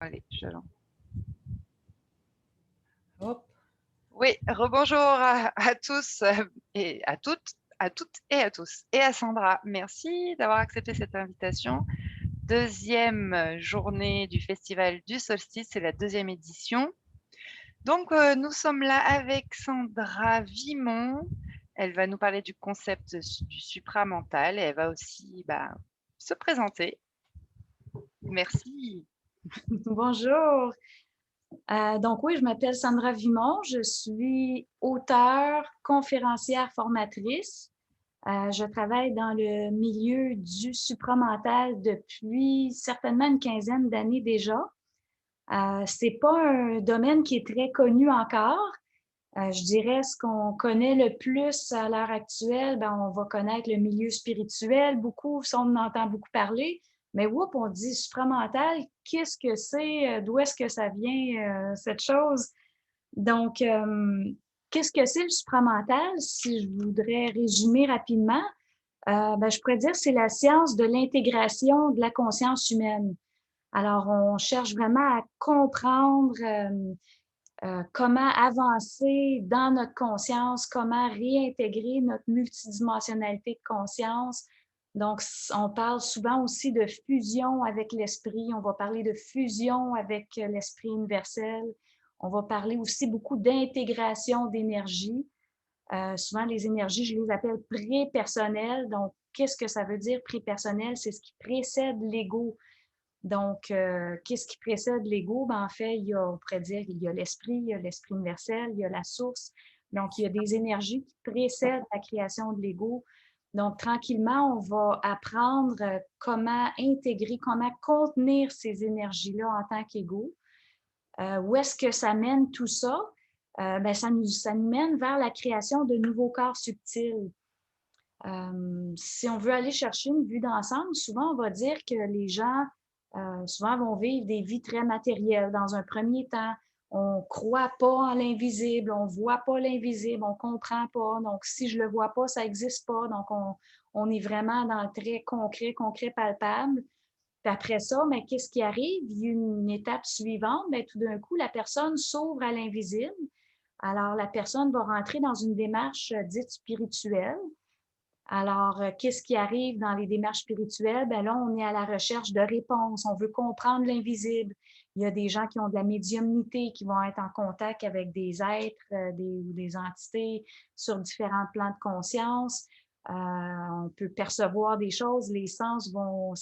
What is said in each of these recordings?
Allez, je lance. Hop. Oui, rebonjour à tous et à toutes et à tous. Et à Sandra, merci d'avoir accepté cette invitation. Deuxième journée du Festival du Solstice, c'est la deuxième édition. Donc, nous sommes là avec Sandra Vimont. Elle va nous parler du concept du supramental et elle va aussi se présenter. Merci. Bonjour. Donc oui, je m'appelle Sandra Vimont. Je suis auteure, conférencière, formatrice. Je travaille dans le milieu du supramental depuis certainement une quinzaine d'années déjà. C'est pas un domaine qui est très connu encore. Je dirais ce qu'on connaît le plus à l'heure actuelle, on va connaître le milieu spirituel beaucoup, ça on en entend beaucoup parler, mais on dit supramental, qu'est-ce que c'est, d'où est-ce que ça vient, cette chose? Donc, qu'est-ce que c'est le supramental? Si je voudrais résumer rapidement, je pourrais dire que c'est la science de l'intégration de la conscience humaine. Alors, on cherche vraiment à comprendre comment avancer dans notre conscience, comment réintégrer notre multidimensionnalité de conscience. Donc, on parle souvent aussi de fusion avec l'esprit. On va parler de fusion avec l'esprit universel. On va parler aussi beaucoup d'intégration d'énergie. Souvent, les énergies, je les appelle pré-personnelles. Donc, qu'est-ce que ça veut dire pré-personnel? C'est ce qui précède l'ego. Donc, qu'est-ce qui précède l'ego? En fait, on pourrait dire, il y a l'esprit universel, il y a la source. Donc, il y a des énergies qui précèdent la création de l'ego. Donc, tranquillement, on va apprendre comment intégrer, comment contenir ces énergies-là en tant qu'ego. Où est-ce que ça mène tout ça? Ça nous mène vers la création de nouveaux corps subtils. Si on veut aller chercher une vue d'ensemble, souvent on va dire que les gens souvent vont vivre des vies très matérielles. Dans un premier temps, on ne croit pas en l'invisible, on ne voit pas l'invisible, on ne comprend pas. Donc, si je ne le vois pas, ça n'existe pas. Donc, on est vraiment dans le très concret, palpable. Puis après ça, mais qu'est-ce qui arrive? Il y a une étape suivante. Bien, tout d'un coup, la personne s'ouvre à l'invisible. Alors, la personne va rentrer dans une démarche dite spirituelle. Alors, qu'est-ce qui arrive dans les démarches spirituelles? Bien là, on est à la recherche de réponses. On veut comprendre l'invisible. Il y a des gens qui ont de la médiumnité, qui vont être en contact avec des êtres ou des entités sur différents plans de conscience. On peut percevoir des choses, les sens vont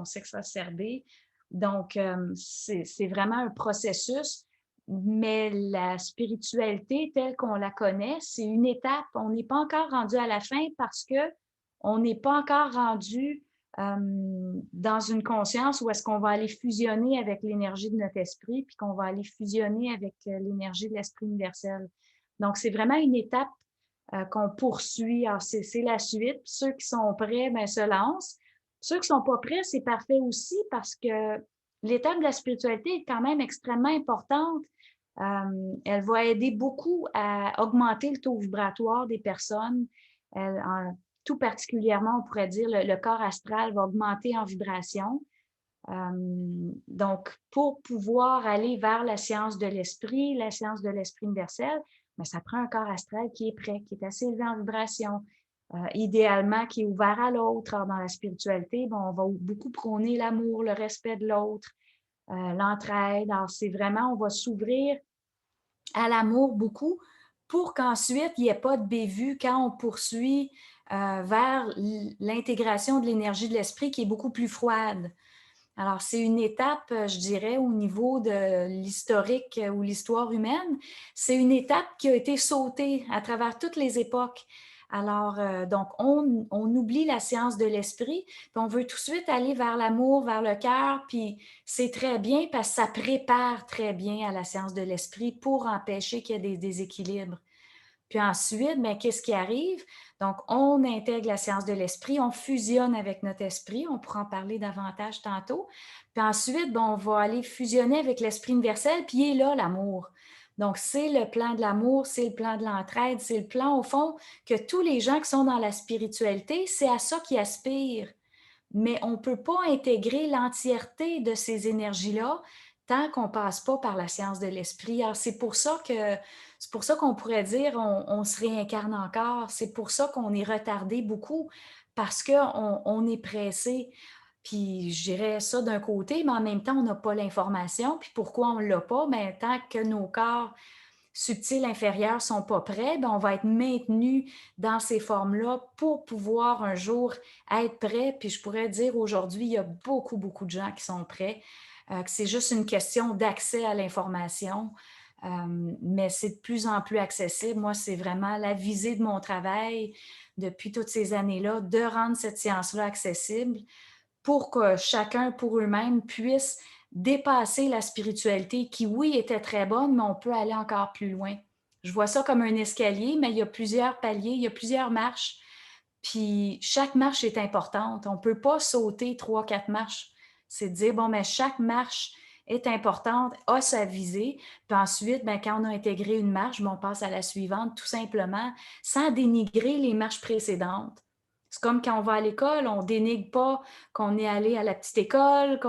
s'exacerber. Donc, c'est vraiment un processus. Mais la spiritualité telle qu'on la connaît, c'est une étape. On n'est pas encore rendu à la fin parce que on n'est pas encore rendu dans une conscience où est-ce qu'on va aller fusionner avec l'énergie de notre esprit puis qu'on va aller fusionner avec l'énergie de l'esprit universel. Donc, c'est vraiment une étape qu'on poursuit. Alors, c'est la suite. Puis ceux qui sont prêts, se lancent. Ceux qui sont pas prêts, c'est parfait aussi parce que l'étape de la spiritualité est quand même extrêmement importante. Elle va aider beaucoup à augmenter le taux vibratoire des personnes. Tout particulièrement, on pourrait dire, le corps astral va augmenter en vibration. Donc, pour pouvoir aller vers la science de l'esprit universel, ça prend un corps astral qui est prêt, qui est assez élevé en vibration, idéalement qui est ouvert à l'autre. Alors, dans la spiritualité, on va beaucoup prôner l'amour, le respect de l'autre, l'entraide. Alors, c'est vraiment, on va s'ouvrir à l'amour beaucoup pour qu'ensuite, il n'y ait pas de bévue quand on poursuit vers l'intégration de l'énergie de l'esprit qui est beaucoup plus froide. Alors, c'est une étape, je dirais, au niveau de l'historique ou l'histoire humaine. C'est une étape qui a été sautée à travers toutes les époques. Alors, donc, on oublie la science de l'esprit, puis on veut tout de suite aller vers l'amour, vers le cœur, puis c'est très bien parce que ça prépare très bien à la science de l'esprit pour empêcher qu'il y ait des déséquilibres. Puis ensuite, qu'est-ce qui arrive? Donc, on intègre la science de l'esprit, on fusionne avec notre esprit, on pourra en parler davantage tantôt. Puis ensuite, on va aller fusionner avec l'esprit universel, puis il est là l'amour. Donc, c'est le plan de l'amour, c'est le plan de l'entraide, c'est le plan, au fond, que tous les gens qui sont dans la spiritualité, c'est à ça qu'ils aspirent. mais on ne peut pas intégrer l'entièreté de ces énergies-là tant qu'on ne passe pas par la science de l'esprit. Alors, c'est pour ça qu'on pourrait dire on se réincarne encore. C'est pour ça qu'on est retardé beaucoup parce qu'on est pressé. Puis je dirais ça d'un côté, mais en même temps, on n'a pas l'information. Puis pourquoi on ne l'a pas? Bien, tant que nos corps subtils inférieurs sont pas prêts, ben on va être maintenu dans ces formes-là pour pouvoir un jour être prêt. Puis je pourrais dire aujourd'hui, il y a beaucoup, beaucoup de gens qui sont prêts, que c'est juste une question d'accès à l'information. Mais c'est de plus en plus accessible. Moi, c'est vraiment la visée de mon travail depuis toutes ces années-là, de rendre cette science-là accessible pour que chacun, pour eux-mêmes, puisse dépasser la spiritualité qui, oui, était très bonne, mais on peut aller encore plus loin. Je vois ça comme un escalier, mais il y a plusieurs paliers, il y a plusieurs marches. Puis chaque marche est importante. On ne peut pas sauter 3, 4 marches. C'est de dire, bon, mais chaque marche est importante, a sa visée. Puis ensuite, ben, quand on a intégré une marche, ben, on passe à la suivante, tout simplement, sans dénigrer les marches précédentes. C'est comme quand on va à l'école, on ne dénigre pas qu'on est allé à la petite école,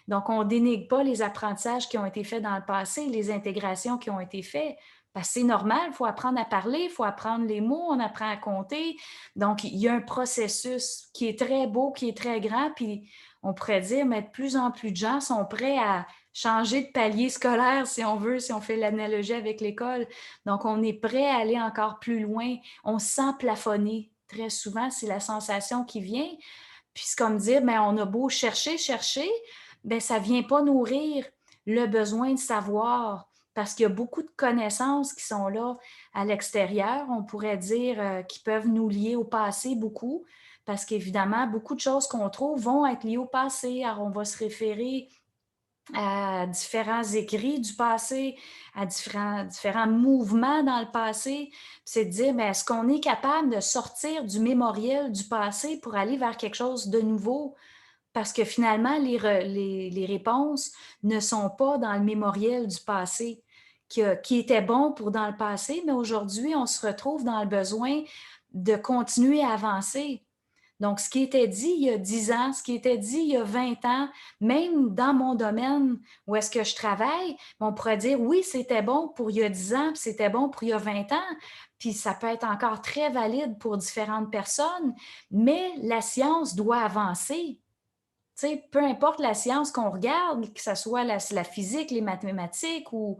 donc on ne dénigre pas les apprentissages qui ont été faits dans le passé, les intégrations qui ont été faites. Parce que c'est normal, il faut apprendre à parler, il faut apprendre les mots, on apprend à compter. Donc, il y a un processus qui est très beau, qui est très grand, puis on pourrait dire, mais de plus en plus de gens sont prêts à changer de palier scolaire, si on veut, si on fait l'analogie avec l'école. Donc, on est prêt à aller encore plus loin. On se sent plafonné. Très souvent, c'est la sensation qui vient. Puis c'est comme dire, mais on a beau chercher, chercher, bien, ça ne vient pas nourrir le besoin de savoir parce qu'il y a beaucoup de connaissances qui sont là à l'extérieur, on pourrait dire, qui peuvent nous lier au passé beaucoup, parce qu'évidemment, beaucoup de choses qu'on trouve vont être liées au passé. Alors, on va se référer à différents écrits du passé, à différents mouvements dans le passé. C'est de dire, mais est-ce qu'on est capable de sortir du mémoriel du passé pour aller vers quelque chose de nouveau? Parce que finalement, les réponses ne sont pas dans le mémoriel du passé, qui était bon pour dans le passé, mais aujourd'hui, on se retrouve dans le besoin de continuer à avancer. Donc, ce qui était dit il y a 10 ans, ce qui était dit il y a 20 ans, même dans mon domaine où est-ce que je travaille, on pourrait dire oui, c'était bon pour il y a 10 ans, puis c'était bon pour il y a 20 ans, puis ça peut être encore très valide pour différentes personnes, mais la science doit avancer. Tu sais, peu importe la science qu'on regarde, que ce soit la physique, les mathématiques ou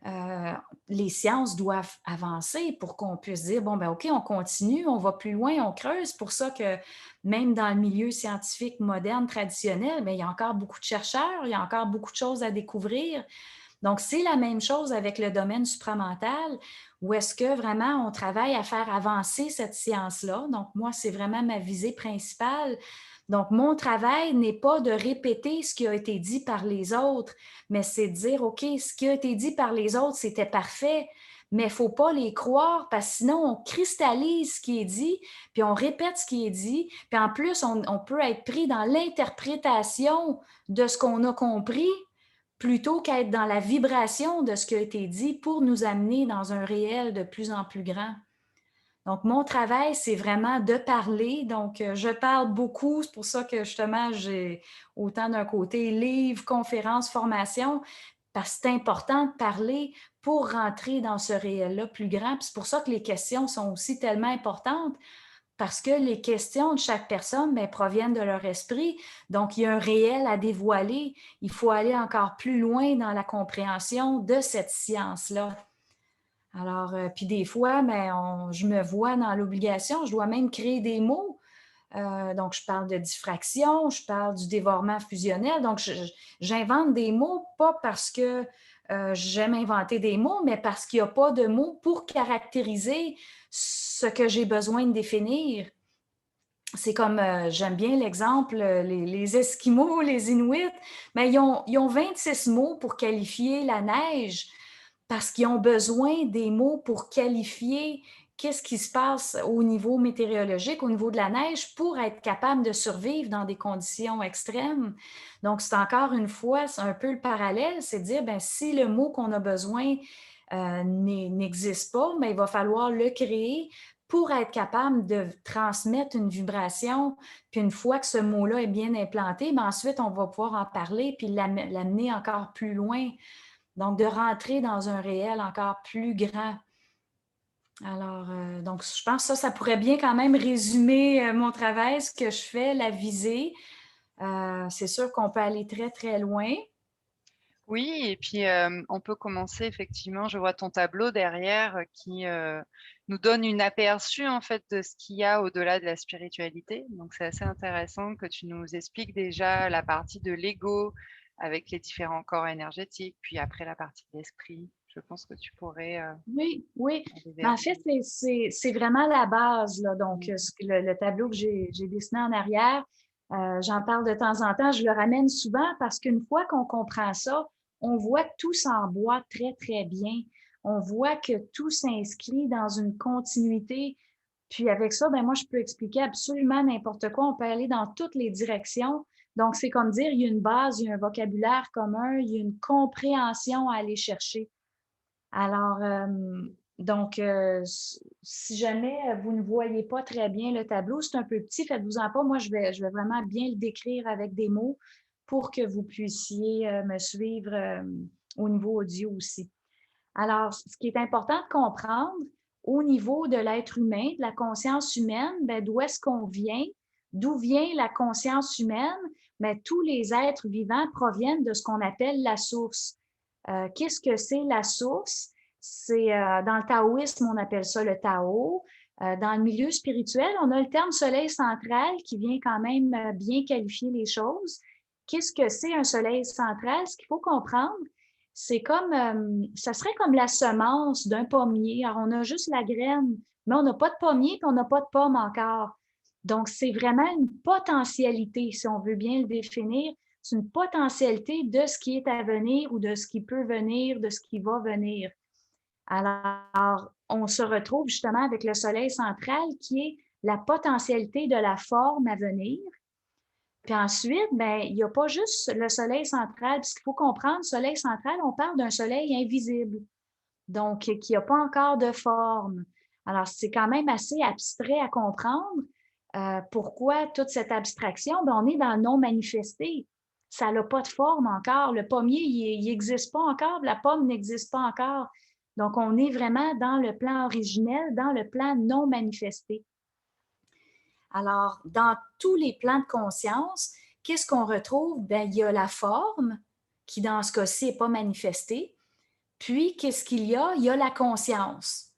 euh, les sciences doivent avancer pour qu'on puisse dire, bon, ben OK, on continue, on va plus loin, on creuse. C'est pour ça que même dans le milieu scientifique moderne, traditionnel, bien, il y a encore beaucoup de chercheurs, il y a encore beaucoup de choses à découvrir. Donc, c'est la même chose avec le domaine supramental, où est-ce que vraiment on travaille à faire avancer cette science-là. Donc, moi, c'est vraiment ma visée principale. Donc, mon travail n'est pas de répéter ce qui a été dit par les autres, mais c'est de dire, OK, ce qui a été dit par les autres, c'était parfait, mais il ne faut pas les croire parce que sinon, on cristallise ce qui est dit, puis on répète ce qui est dit, puis en plus, on peut être pris dans l'interprétation de ce qu'on a compris plutôt qu'être dans la vibration de ce qui a été dit pour nous amener dans un réel de plus en plus grand. Donc, mon travail, c'est vraiment de parler. Donc, je parle beaucoup. C'est pour ça que justement, j'ai autant d'un côté livres, conférences, formations, parce que c'est important de parler pour rentrer dans ce réel-là plus grand. Puis c'est pour ça que les questions sont aussi tellement importantes, parce que les questions de chaque personne bien, proviennent de leur esprit. Donc, il y a un réel à dévoiler. Il faut aller encore plus loin dans la compréhension de cette science-là. Alors, puis des fois, ben, je me vois dans l'obligation, je dois même créer des mots. Donc, je parle de diffraction, je parle du dévorement fusionnel. Donc, j'invente des mots, pas parce que j'aime inventer des mots, mais parce qu'il n'y a pas de mots pour caractériser ce que j'ai besoin de définir. C'est comme, j'aime bien l'exemple, les Esquimaux, les Inuits, mais ils ont 26 mots pour qualifier la neige parce qu'ils ont besoin des mots pour qualifier qu'est-ce qui se passe au niveau météorologique, au niveau de la neige, pour être capable de survivre dans des conditions extrêmes. Donc, c'est encore une fois, c'est un peu le parallèle, c'est de dire, ben, si le mot qu'on a besoin n'existe pas, mais il va falloir le créer pour être capable de transmettre une vibration. Puis une fois que ce mot-là est bien implanté, bien ensuite, on va pouvoir en parler puis l'amener encore plus loin. Donc, de rentrer dans un réel encore plus grand. Alors, donc, je pense que ça pourrait bien quand même résumer mon travail, ce que je fais, la visée. C'est sûr qu'on peut aller très, très loin. Oui, et puis on peut commencer effectivement, je vois ton tableau derrière qui nous donne une aperçu en fait de ce qu'il y a au-delà de la spiritualité. Donc c'est assez intéressant que tu nous expliques déjà la partie de l'ego avec les différents corps énergétiques, puis après la partie de l'esprit. Je pense que tu pourrais Oui, oui. aller Mais vers en fait, c'est vraiment la base, là. Donc, mmh. le tableau que j'ai dessiné en arrière, j'en parle de temps en temps, je le ramène souvent parce qu'une fois qu'on comprend ça, on voit que tout s'emboîte très, très bien. On voit que tout s'inscrit dans une continuité. Puis avec ça, ben moi, je peux expliquer absolument n'importe quoi. On peut aller dans toutes les directions. Donc, c'est comme dire, il y a une base, il y a un vocabulaire commun, il y a une compréhension à aller chercher. Alors, donc, si jamais vous ne voyez pas très bien le tableau, c'est un peu petit, faites-vous-en pas. Moi, je vais vraiment bien le décrire avec des mots pour que vous puissiez me suivre au niveau audio aussi. Alors, ce qui est important de comprendre au niveau de l'être humain, de la conscience humaine, bien, d'où est-ce qu'on vient, d'où vient la conscience humaine, bien, tous les êtres vivants proviennent de ce qu'on appelle la source. Qu'est-ce que c'est la source? C'est dans le taoïsme, on appelle ça le Tao. Dans le milieu spirituel, on a le terme soleil central qui vient quand même bien qualifier les choses. Qu'est-ce que c'est un soleil central? Ce qu'il faut comprendre, c'est comme, ça serait comme la semence d'un pommier. Alors, on a juste la graine, mais on n'a pas de pommier puis on n'a pas de pomme encore. Donc, c'est vraiment une potentialité, si on veut bien le définir. C'est une potentialité de ce qui est à venir ou de ce qui peut venir, de ce qui va venir. Alors, on se retrouve justement avec le soleil central qui est la potentialité de la forme à venir. Puis ensuite, ben, il n'y a pas juste le soleil central. Puis ce qu'il faut comprendre, soleil central, on parle d'un soleil invisible, donc qui n'a pas encore de forme. Alors, c'est quand même assez abstrait à comprendre. Pourquoi toute cette abstraction? Ben, on est dans le non manifesté. Ça n'a pas de forme encore. Le pommier, il n'existe pas encore. La pomme n'existe pas encore. Donc, on est vraiment dans le plan originel, dans le plan non manifesté. Alors, dans tous les plans de conscience, qu'est-ce qu'on retrouve? Bien, il y a la forme, qui dans ce cas-ci n'est pas manifestée. Puis, qu'est-ce qu'il y a? Il y a la conscience.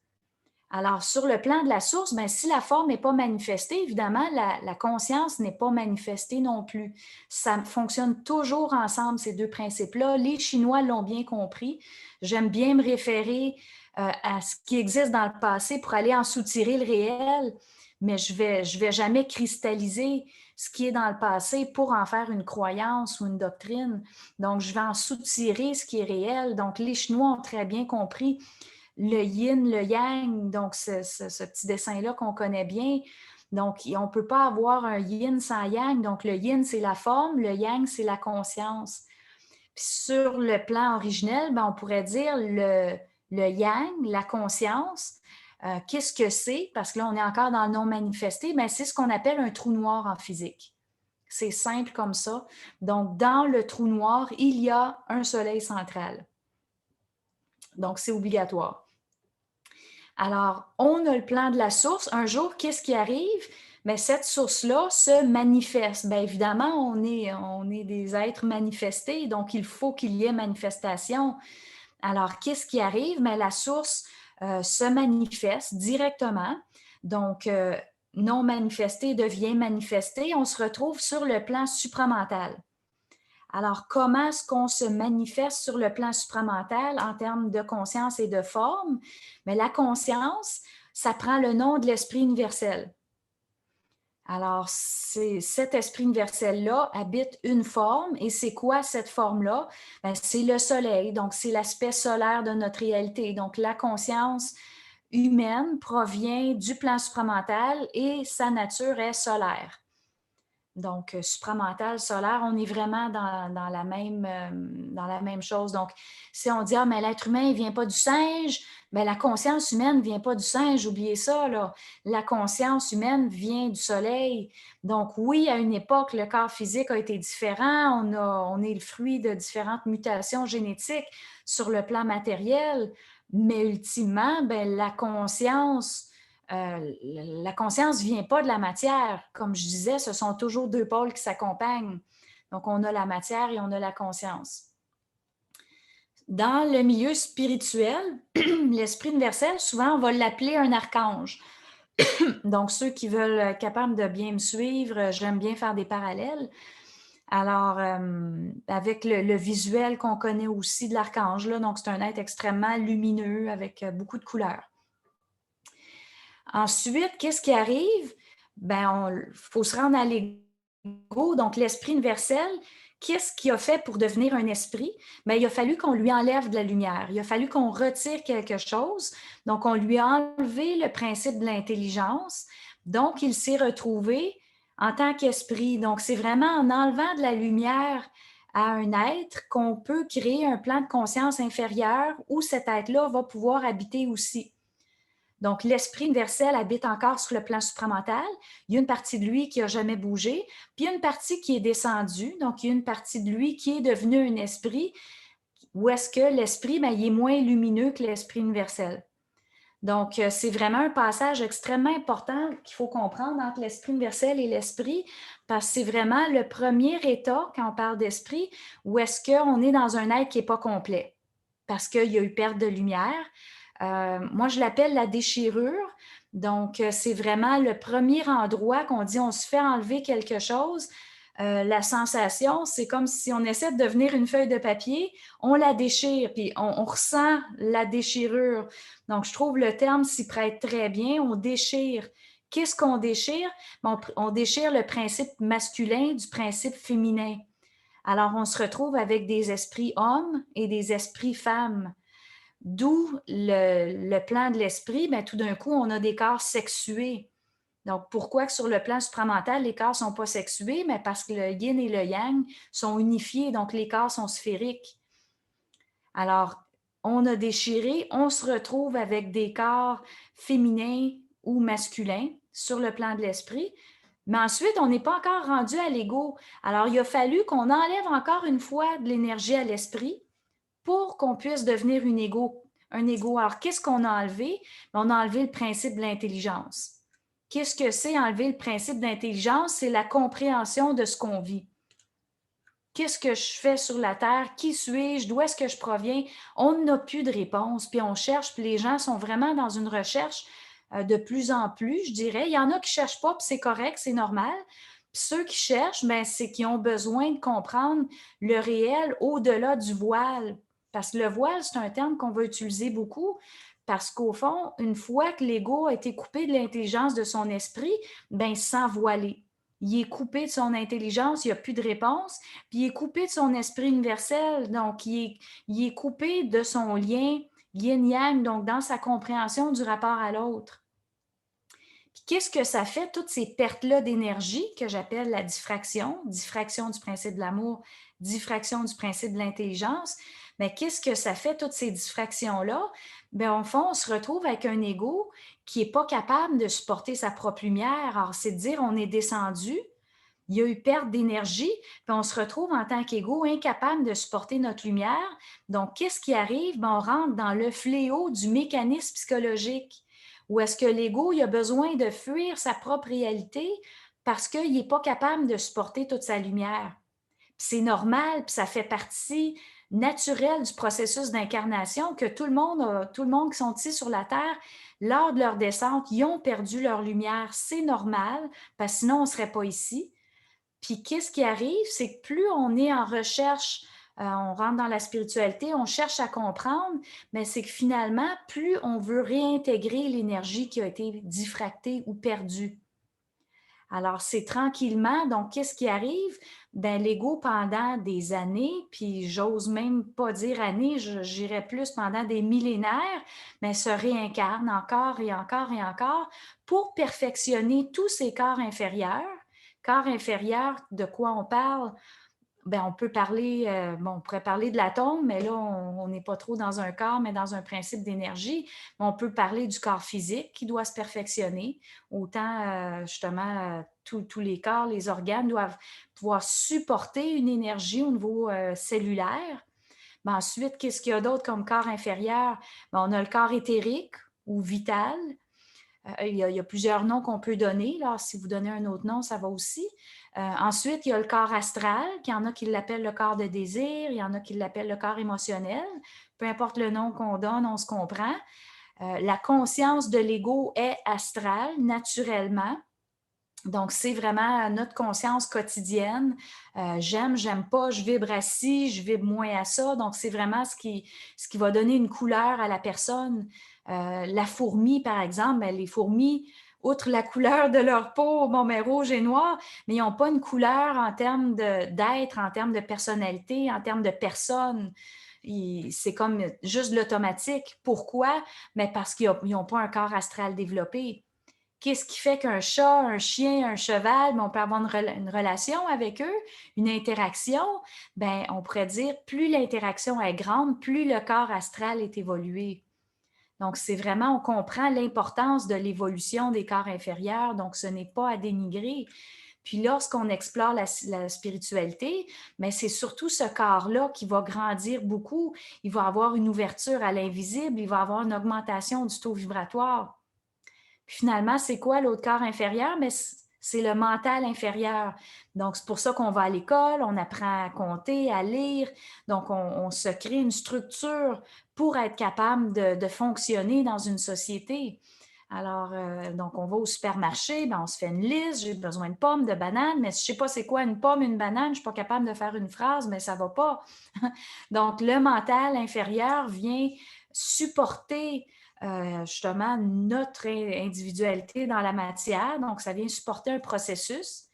Alors, sur le plan de la source, bien, si la forme n'est pas manifestée, évidemment, la conscience n'est pas manifestée non plus. Ça fonctionne toujours ensemble, ces deux principes-là. Les Chinois l'ont bien compris. J'aime bien me référer à ce qui existe dans le passé pour aller en soutirer le réel, mais je vais jamais cristalliser ce qui est dans le passé pour en faire une croyance ou une doctrine. Donc, je vais en soutirer ce qui est réel. Donc, les Chinois ont très bien compris le yin, le yang, donc ce petit dessin-là qu'on connaît bien. Donc, on ne peut pas avoir un yin sans yang. Donc, le yin, c'est la forme, le yang, c'est la conscience. Puis sur le plan originel, ben, on pourrait dire le yang, la conscience. Qu'est-ce que c'est? Parce que là, on est encore dans le non manifesté. Ben, c'est ce qu'on appelle un trou noir en physique. C'est simple comme ça. Donc, dans le trou noir, il y a un soleil central. Donc, c'est obligatoire. Alors, on a le plan de la source. Un jour, qu'est-ce qui arrive? Bien, cette source-là se manifeste. Bien, évidemment, on est des êtres manifestés, donc il faut qu'il y ait manifestation. Alors, qu'est-ce qui arrive? Bien, la source se manifeste directement. Donc, non manifesté devient manifesté. On se retrouve sur le plan supramental. Alors, comment est-ce qu'on se manifeste sur le plan supramental en termes de conscience et de forme? Mais la conscience, ça prend le nom de l'esprit universel. Alors, cet esprit universel-là habite une forme. Et c'est quoi cette forme-là? Bien, c'est le soleil, donc c'est l'aspect solaire de notre réalité. Donc, la conscience humaine provient du plan supramental et sa nature est solaire. Donc, supramental, solaire, on est vraiment dans la même chose. Donc, si on dit, ah, mais l'être humain, il ne vient pas du singe, bien, la conscience humaine ne vient pas du singe, oubliez ça, là. La conscience humaine vient du soleil. Donc, oui, à une époque, le corps physique a été différent. On est le fruit de différentes mutations génétiques sur le plan matériel, mais ultimement, bien, la conscience ne vient pas de la matière. Comme je disais, ce sont toujours deux pôles qui s'accompagnent. Donc, on a la matière et on a la conscience. Dans le milieu spirituel, l'esprit universel, souvent, on va l'appeler un archange. Donc, ceux qui veulent être capables de bien me suivre, j'aime bien faire des parallèles. Alors, avec le visuel qu'on connaît aussi de l'archange, là, donc c'est un être extrêmement lumineux avec beaucoup de couleurs. Ensuite, qu'est-ce qui arrive? Ben, il faut se rendre à l'ego, donc l'esprit universel. Qu'est-ce qu'il a fait pour devenir un esprit? Ben, il a fallu qu'on lui enlève de la lumière. Il a fallu qu'on retire quelque chose. Donc, on lui a enlevé le principe de l'intelligence. Donc, il s'est retrouvé en tant qu'esprit. Donc, c'est vraiment en enlevant de la lumière à un être qu'on peut créer un plan de conscience inférieur où cet être-là va pouvoir habiter aussi. Donc, l'esprit universel habite encore sur le plan supramental. Il y a une partie de lui qui n'a jamais bougé, puis il y a une partie qui est descendue. Donc, il y a une partie de lui qui est devenue un esprit, où est-ce que l'esprit, bien, il est moins lumineux que l'esprit universel. Donc, c'est vraiment un passage extrêmement important qu'il faut comprendre entre l'esprit universel et l'esprit, parce que c'est vraiment le premier état, quand on parle d'esprit, où est-ce qu'on est dans un être qui n'est pas complet, parce qu'il y a eu perte de lumière. Moi, je l'appelle la déchirure. Donc, c'est vraiment le premier endroit qu'on dit on se fait enlever quelque chose. La sensation, c'est comme si on essaie de devenir une feuille de papier, on la déchire, puis on ressent la déchirure. Donc, je trouve le terme s'y prête très bien. On déchire. Qu'est-ce qu'on déchire? On déchire le principe masculin du principe féminin. Alors, on se retrouve avec des esprits hommes et des esprits femmes. D'où le plan de l'esprit, bien, tout d'un coup, on a des corps sexués. Donc, pourquoi que sur le plan supramental, les corps ne sont pas sexués? Mais parce que le yin et le yang sont unifiés, donc les corps sont sphériques. Alors, on a déchiré, on se retrouve avec des corps féminins ou masculins sur le plan de l'esprit. Mais ensuite, on n'est pas encore rendu à l'ego. Alors, il a fallu qu'on enlève encore une fois de l'énergie à l'esprit pour qu'on puisse devenir un ego. Alors, qu'est-ce qu'on a enlevé? On a enlevé le principe de l'intelligence. Qu'est-ce que c'est enlever le principe d'intelligence? C'est la compréhension de ce qu'on vit. Qu'est-ce que je fais sur la Terre? Qui suis-je? D'où est-ce que je proviens? On n'a plus de réponse, puis on cherche, puis les gens sont vraiment dans une recherche de plus en plus, je dirais. Il y en a qui ne cherchent pas, puis c'est correct, c'est normal. Puis ceux qui cherchent, bien, c'est qu'ils ont besoin de comprendre le réel au-delà du voile. Parce que le voile, c'est un terme qu'on va utiliser beaucoup, parce qu'au fond, une fois que l'ego a été coupé de l'intelligence de son esprit, bien, sans voiler. Il est coupé de son intelligence, il n'y a plus de réponse, puis il est coupé de son esprit universel, donc il est coupé de son lien yin-yang, donc dans sa compréhension du rapport à l'autre. Puis qu'est-ce que ça fait, toutes ces pertes-là d'énergie que j'appelle la diffraction du principe de l'amour, diffraction du principe de l'intelligence, mais qu'est-ce que ça fait, toutes ces diffractions-là? Bien, au fond, on se retrouve avec un ego qui n'est pas capable de supporter sa propre lumière. Alors, c'est de dire on est descendu, il y a eu perte d'énergie, puis on se retrouve en tant qu'ego incapable de supporter notre lumière. Donc, qu'est-ce qui arrive? Bien, on rentre dans le fléau du mécanisme psychologique, où est-ce que l'ego il a besoin de fuir sa propre réalité parce qu'il n'est pas capable de supporter toute sa lumière. Puis c'est normal, puis ça fait partie naturelle du processus d'incarnation que tout le monde qui sont ici sur la Terre, lors de leur descente, ils ont perdu leur lumière. C'est normal, parce que sinon on ne serait pas ici. Puis qu'est-ce qui arrive, c'est que plus on est en recherche, on rentre dans la spiritualité, on cherche à comprendre, mais c'est que finalement, plus on veut réintégrer l'énergie qui a été diffractée ou perdue. Alors, c'est tranquillement, donc qu'est-ce qui arrive? Bien, l'ego, pendant des années, puis j'ose même pas dire années, j'irais plus pendant des millénaires, mais se réincarne encore et encore et encore pour perfectionner tous ses corps inférieurs. Corps inférieur, de quoi on parle? Ben, on peut parler, on pourrait parler de l'atome, mais là, on n'est pas trop dans un corps, mais dans un principe d'énergie. On peut parler du corps physique qui doit se perfectionner. Autant, justement, tous les corps, les organes doivent pouvoir supporter une énergie au niveau cellulaire. Ben, ensuite, qu'est-ce qu'il y a d'autre comme corps inférieur? Ben, on a le corps éthérique ou vital. Il y a plusieurs noms qu'on peut donner. Là. Si vous donnez un autre nom, ça va aussi. Ensuite, il y a le corps astral, qu'il y en a qui l'appellent le corps de désir, il y en a qui l'appellent le corps émotionnel. Peu importe le nom qu'on donne, on se comprend. La conscience de l'ego est astrale, naturellement. Donc, c'est vraiment notre conscience quotidienne. J'aime pas, je vibre à ci, je vibre moins à ça. Donc, c'est vraiment ce qui va donner une couleur à la personne. La fourmi, par exemple, ben, les fourmis, outre la couleur de leur peau, bon, mais rouge et noir, mais ils n'ont pas une couleur en termes d'être, en termes de personnalité, en termes de personne. C'est comme juste l'automatique. Pourquoi? Mais parce qu'ils n'ont pas un corps astral développé. Qu'est-ce qui fait qu'un chat, un chien, un cheval, ben, on peut avoir une relation avec eux, une interaction? Ben, on pourrait dire, plus l'interaction est grande, plus le corps astral est évolué. Donc, c'est vraiment, on comprend l'importance de l'évolution des corps inférieurs, donc ce n'est pas à dénigrer. Puis lorsqu'on explore la spiritualité, mais c'est surtout ce corps-là qui va grandir beaucoup. Il va avoir une ouverture à l'invisible, il va avoir une augmentation du taux vibratoire. Puis finalement, c'est quoi l'autre corps inférieur? Mais c'est le mental inférieur. Donc, c'est pour ça qu'on va à l'école, on apprend à compter, à lire. Donc, on se crée une structure pour être capable de fonctionner dans une société. Alors, donc, on va au supermarché, ben, on se fait une liste, j'ai besoin de pommes, de bananes, mais je ne sais pas c'est quoi une pomme, une banane, je ne suis pas capable de faire une phrase, mais ça ne va pas. Donc, le mental inférieur vient supporter justement notre individualité dans la matière. Donc, ça vient supporter un processus.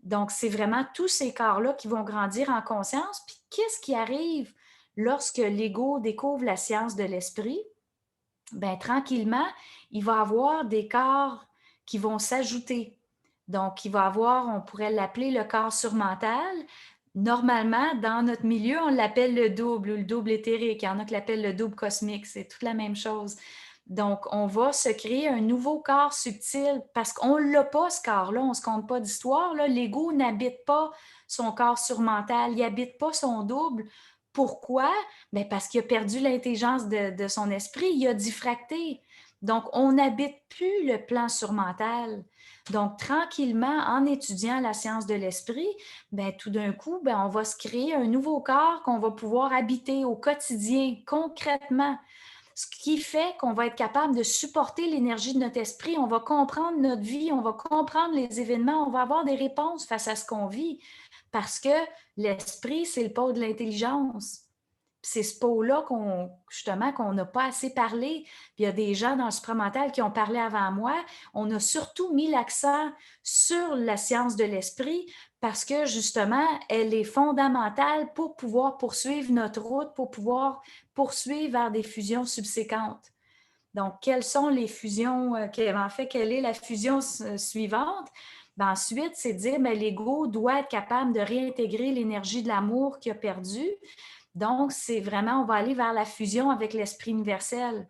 Donc, c'est vraiment tous ces corps-là qui vont grandir en conscience. Puis, qu'est-ce qui arrive lorsque l'ego découvre la science de l'esprit? Bien, tranquillement, il va avoir des corps qui vont s'ajouter. Donc, il va avoir, on pourrait l'appeler le corps surmental. Normalement, dans notre milieu, on l'appelle le double ou le double éthérique. Il y en a qui l'appellent le double cosmique. C'est toute la même chose. Donc, on va se créer un nouveau corps subtil parce qu'on ne l'a pas, ce corps-là. On ne se compte pas d'histoire. L'ego n'habite pas son corps surmental. Il n'habite pas son double. Pourquoi? Bien, parce qu'il a perdu l'intelligence de son esprit. Il a diffracté. Donc, on n'habite plus le plan surmental. Donc, tranquillement, en étudiant la science de l'esprit, bien, tout d'un coup, bien, on va se créer un nouveau corps qu'on va pouvoir habiter au quotidien, concrètement. Ce qui fait qu'on va être capable de supporter l'énergie de notre esprit, on va comprendre notre vie, on va comprendre les événements, on va avoir des réponses face à ce qu'on vit, parce que l'esprit, c'est le pôle de l'intelligence. C'est ce pôle-là justement, qu'on n'a pas assez parlé. Puis il y a des gens dans le supramental qui ont parlé avant moi. On a surtout mis l'accent sur la science de l'esprit parce que justement, elle est fondamentale pour pouvoir poursuivre notre route, pour pouvoir poursuivre vers des fusions subséquentes. Donc, quelles sont les fusions? En fait, quelle est la fusion suivante? Ben ensuite, c'est de dire que l'ego doit être capable de réintégrer l'énergie de l'amour qu'il a perdue. Donc, c'est vraiment, on va aller vers la fusion avec l'esprit universel.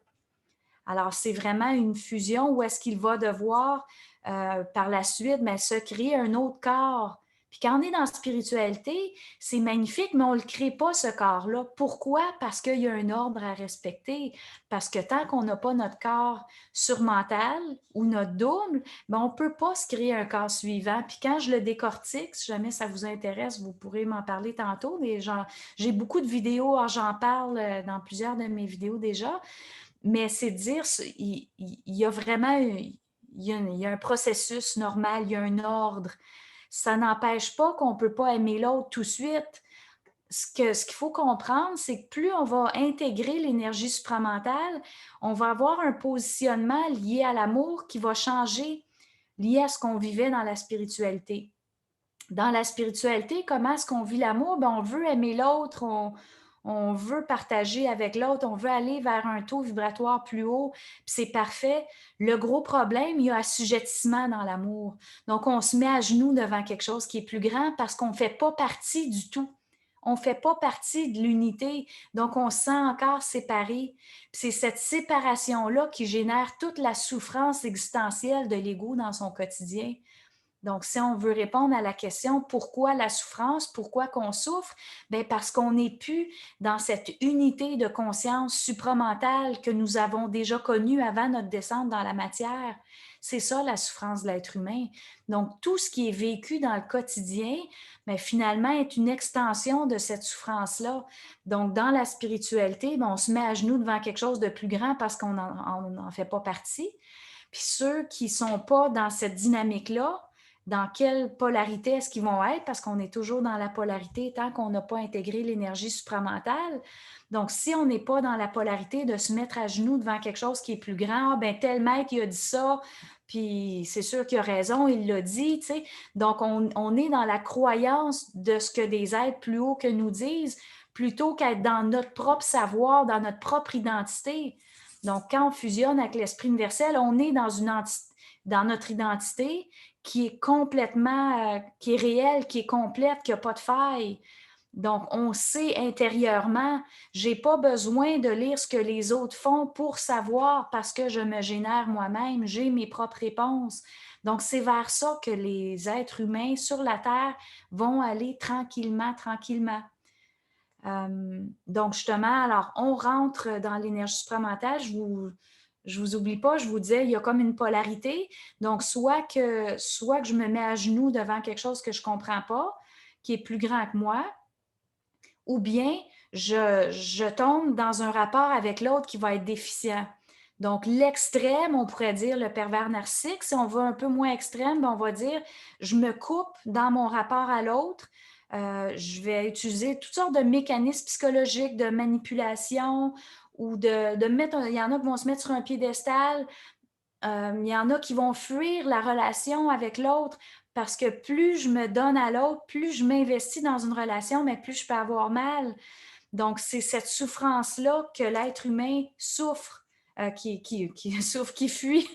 Alors, c'est vraiment une fusion où est-ce qu'il va devoir, par la suite, se créer un autre corps. Puis quand on est dans la spiritualité, c'est magnifique, mais on ne le crée pas, ce corps-là. Pourquoi? Parce qu'il y a un ordre à respecter. Parce que tant qu'on n'a pas notre corps surmental ou notre double, on ne peut pas se créer un corps suivant. Puis quand je le décortique, si jamais ça vous intéresse, vous pourrez m'en parler tantôt. J'ai beaucoup de vidéos, j'en parle dans plusieurs de mes vidéos déjà. Mais c'est dire, il y a vraiment il y a un processus normal, il y a un ordre. Ça n'empêche pas qu'on ne peut pas aimer l'autre tout de suite. Ce qu'il faut comprendre, c'est que plus on va intégrer l'énergie supramentale, on va avoir un positionnement lié à l'amour qui va changer, lié à ce qu'on vivait dans la spiritualité. Dans la spiritualité, comment est-ce qu'on vit l'amour? On veut aimer l'autre, on veut partager avec l'autre, on veut aller vers un taux vibratoire plus haut, puis c'est parfait. Le gros problème, il y a assujettissement dans l'amour. Donc, on se met à genoux devant quelque chose qui est plus grand parce qu'on ne fait pas partie du tout. On ne fait pas partie de l'unité, donc on se sent encore séparé. C'est cette séparation-là qui génère toute la souffrance existentielle de l'ego dans son quotidien. Donc, si on veut répondre à la question pourquoi la souffrance, pourquoi qu'on souffre, bien parce qu'on n'est plus dans cette unité de conscience supramentale que nous avons déjà connue avant notre descente dans la matière. C'est ça la souffrance de l'être humain. Donc, tout ce qui est vécu dans le quotidien, bien, finalement, est une extension de cette souffrance-là. Donc, dans la spiritualité, bien, on se met à genoux devant quelque chose de plus grand parce qu'on n'en fait pas partie. Puis ceux qui ne sont pas dans cette dynamique-là, dans quelle polarité est-ce qu'ils vont être, parce qu'on est toujours dans la polarité tant qu'on n'a pas intégré l'énergie supramentale. Donc, si on n'est pas dans la polarité de se mettre à genoux devant quelque chose qui est plus grand, ah, ben tel maître, il a dit ça, puis c'est sûr qu'il a raison, il l'a dit, tu sais. Donc, on est dans la croyance de ce que des êtres plus hauts que nous disent, plutôt qu'être dans notre propre savoir, dans notre propre identité. Donc, quand on fusionne avec l'esprit universel, on est dans notre identité qui est complètement, qui est réelle, qui est complète, qui n'a pas de faille. Donc, on sait intérieurement, je n'ai pas besoin de lire ce que les autres font pour savoir parce que je me génère moi-même, j'ai mes propres réponses. Donc, c'est vers ça que les êtres humains sur la Terre vont aller tranquillement, tranquillement. Donc, justement, alors, on rentre dans l'énergie supramentale. Je vous oublie pas, je vous disais, il y a comme une polarité. Donc, soit que je me mets à genoux devant quelque chose que je ne comprends pas, qui est plus grand que moi, ou bien je tombe dans un rapport avec l'autre qui va être déficient. Donc, l'extrême, on pourrait dire le pervers narcissique. Si on va un peu moins extrême, on va dire je me coupe dans mon rapport à l'autre. Je vais utiliser toutes sortes de mécanismes psychologiques de manipulation ou de mettre. Il y en a qui vont se mettre sur un piédestal. Il y en a qui vont fuir la relation avec l'autre parce que plus je me donne à l'autre, plus je m'investis dans une relation, mais plus je peux avoir mal. Donc, c'est cette souffrance-là que l'être humain souffre, souffre, qui fuit.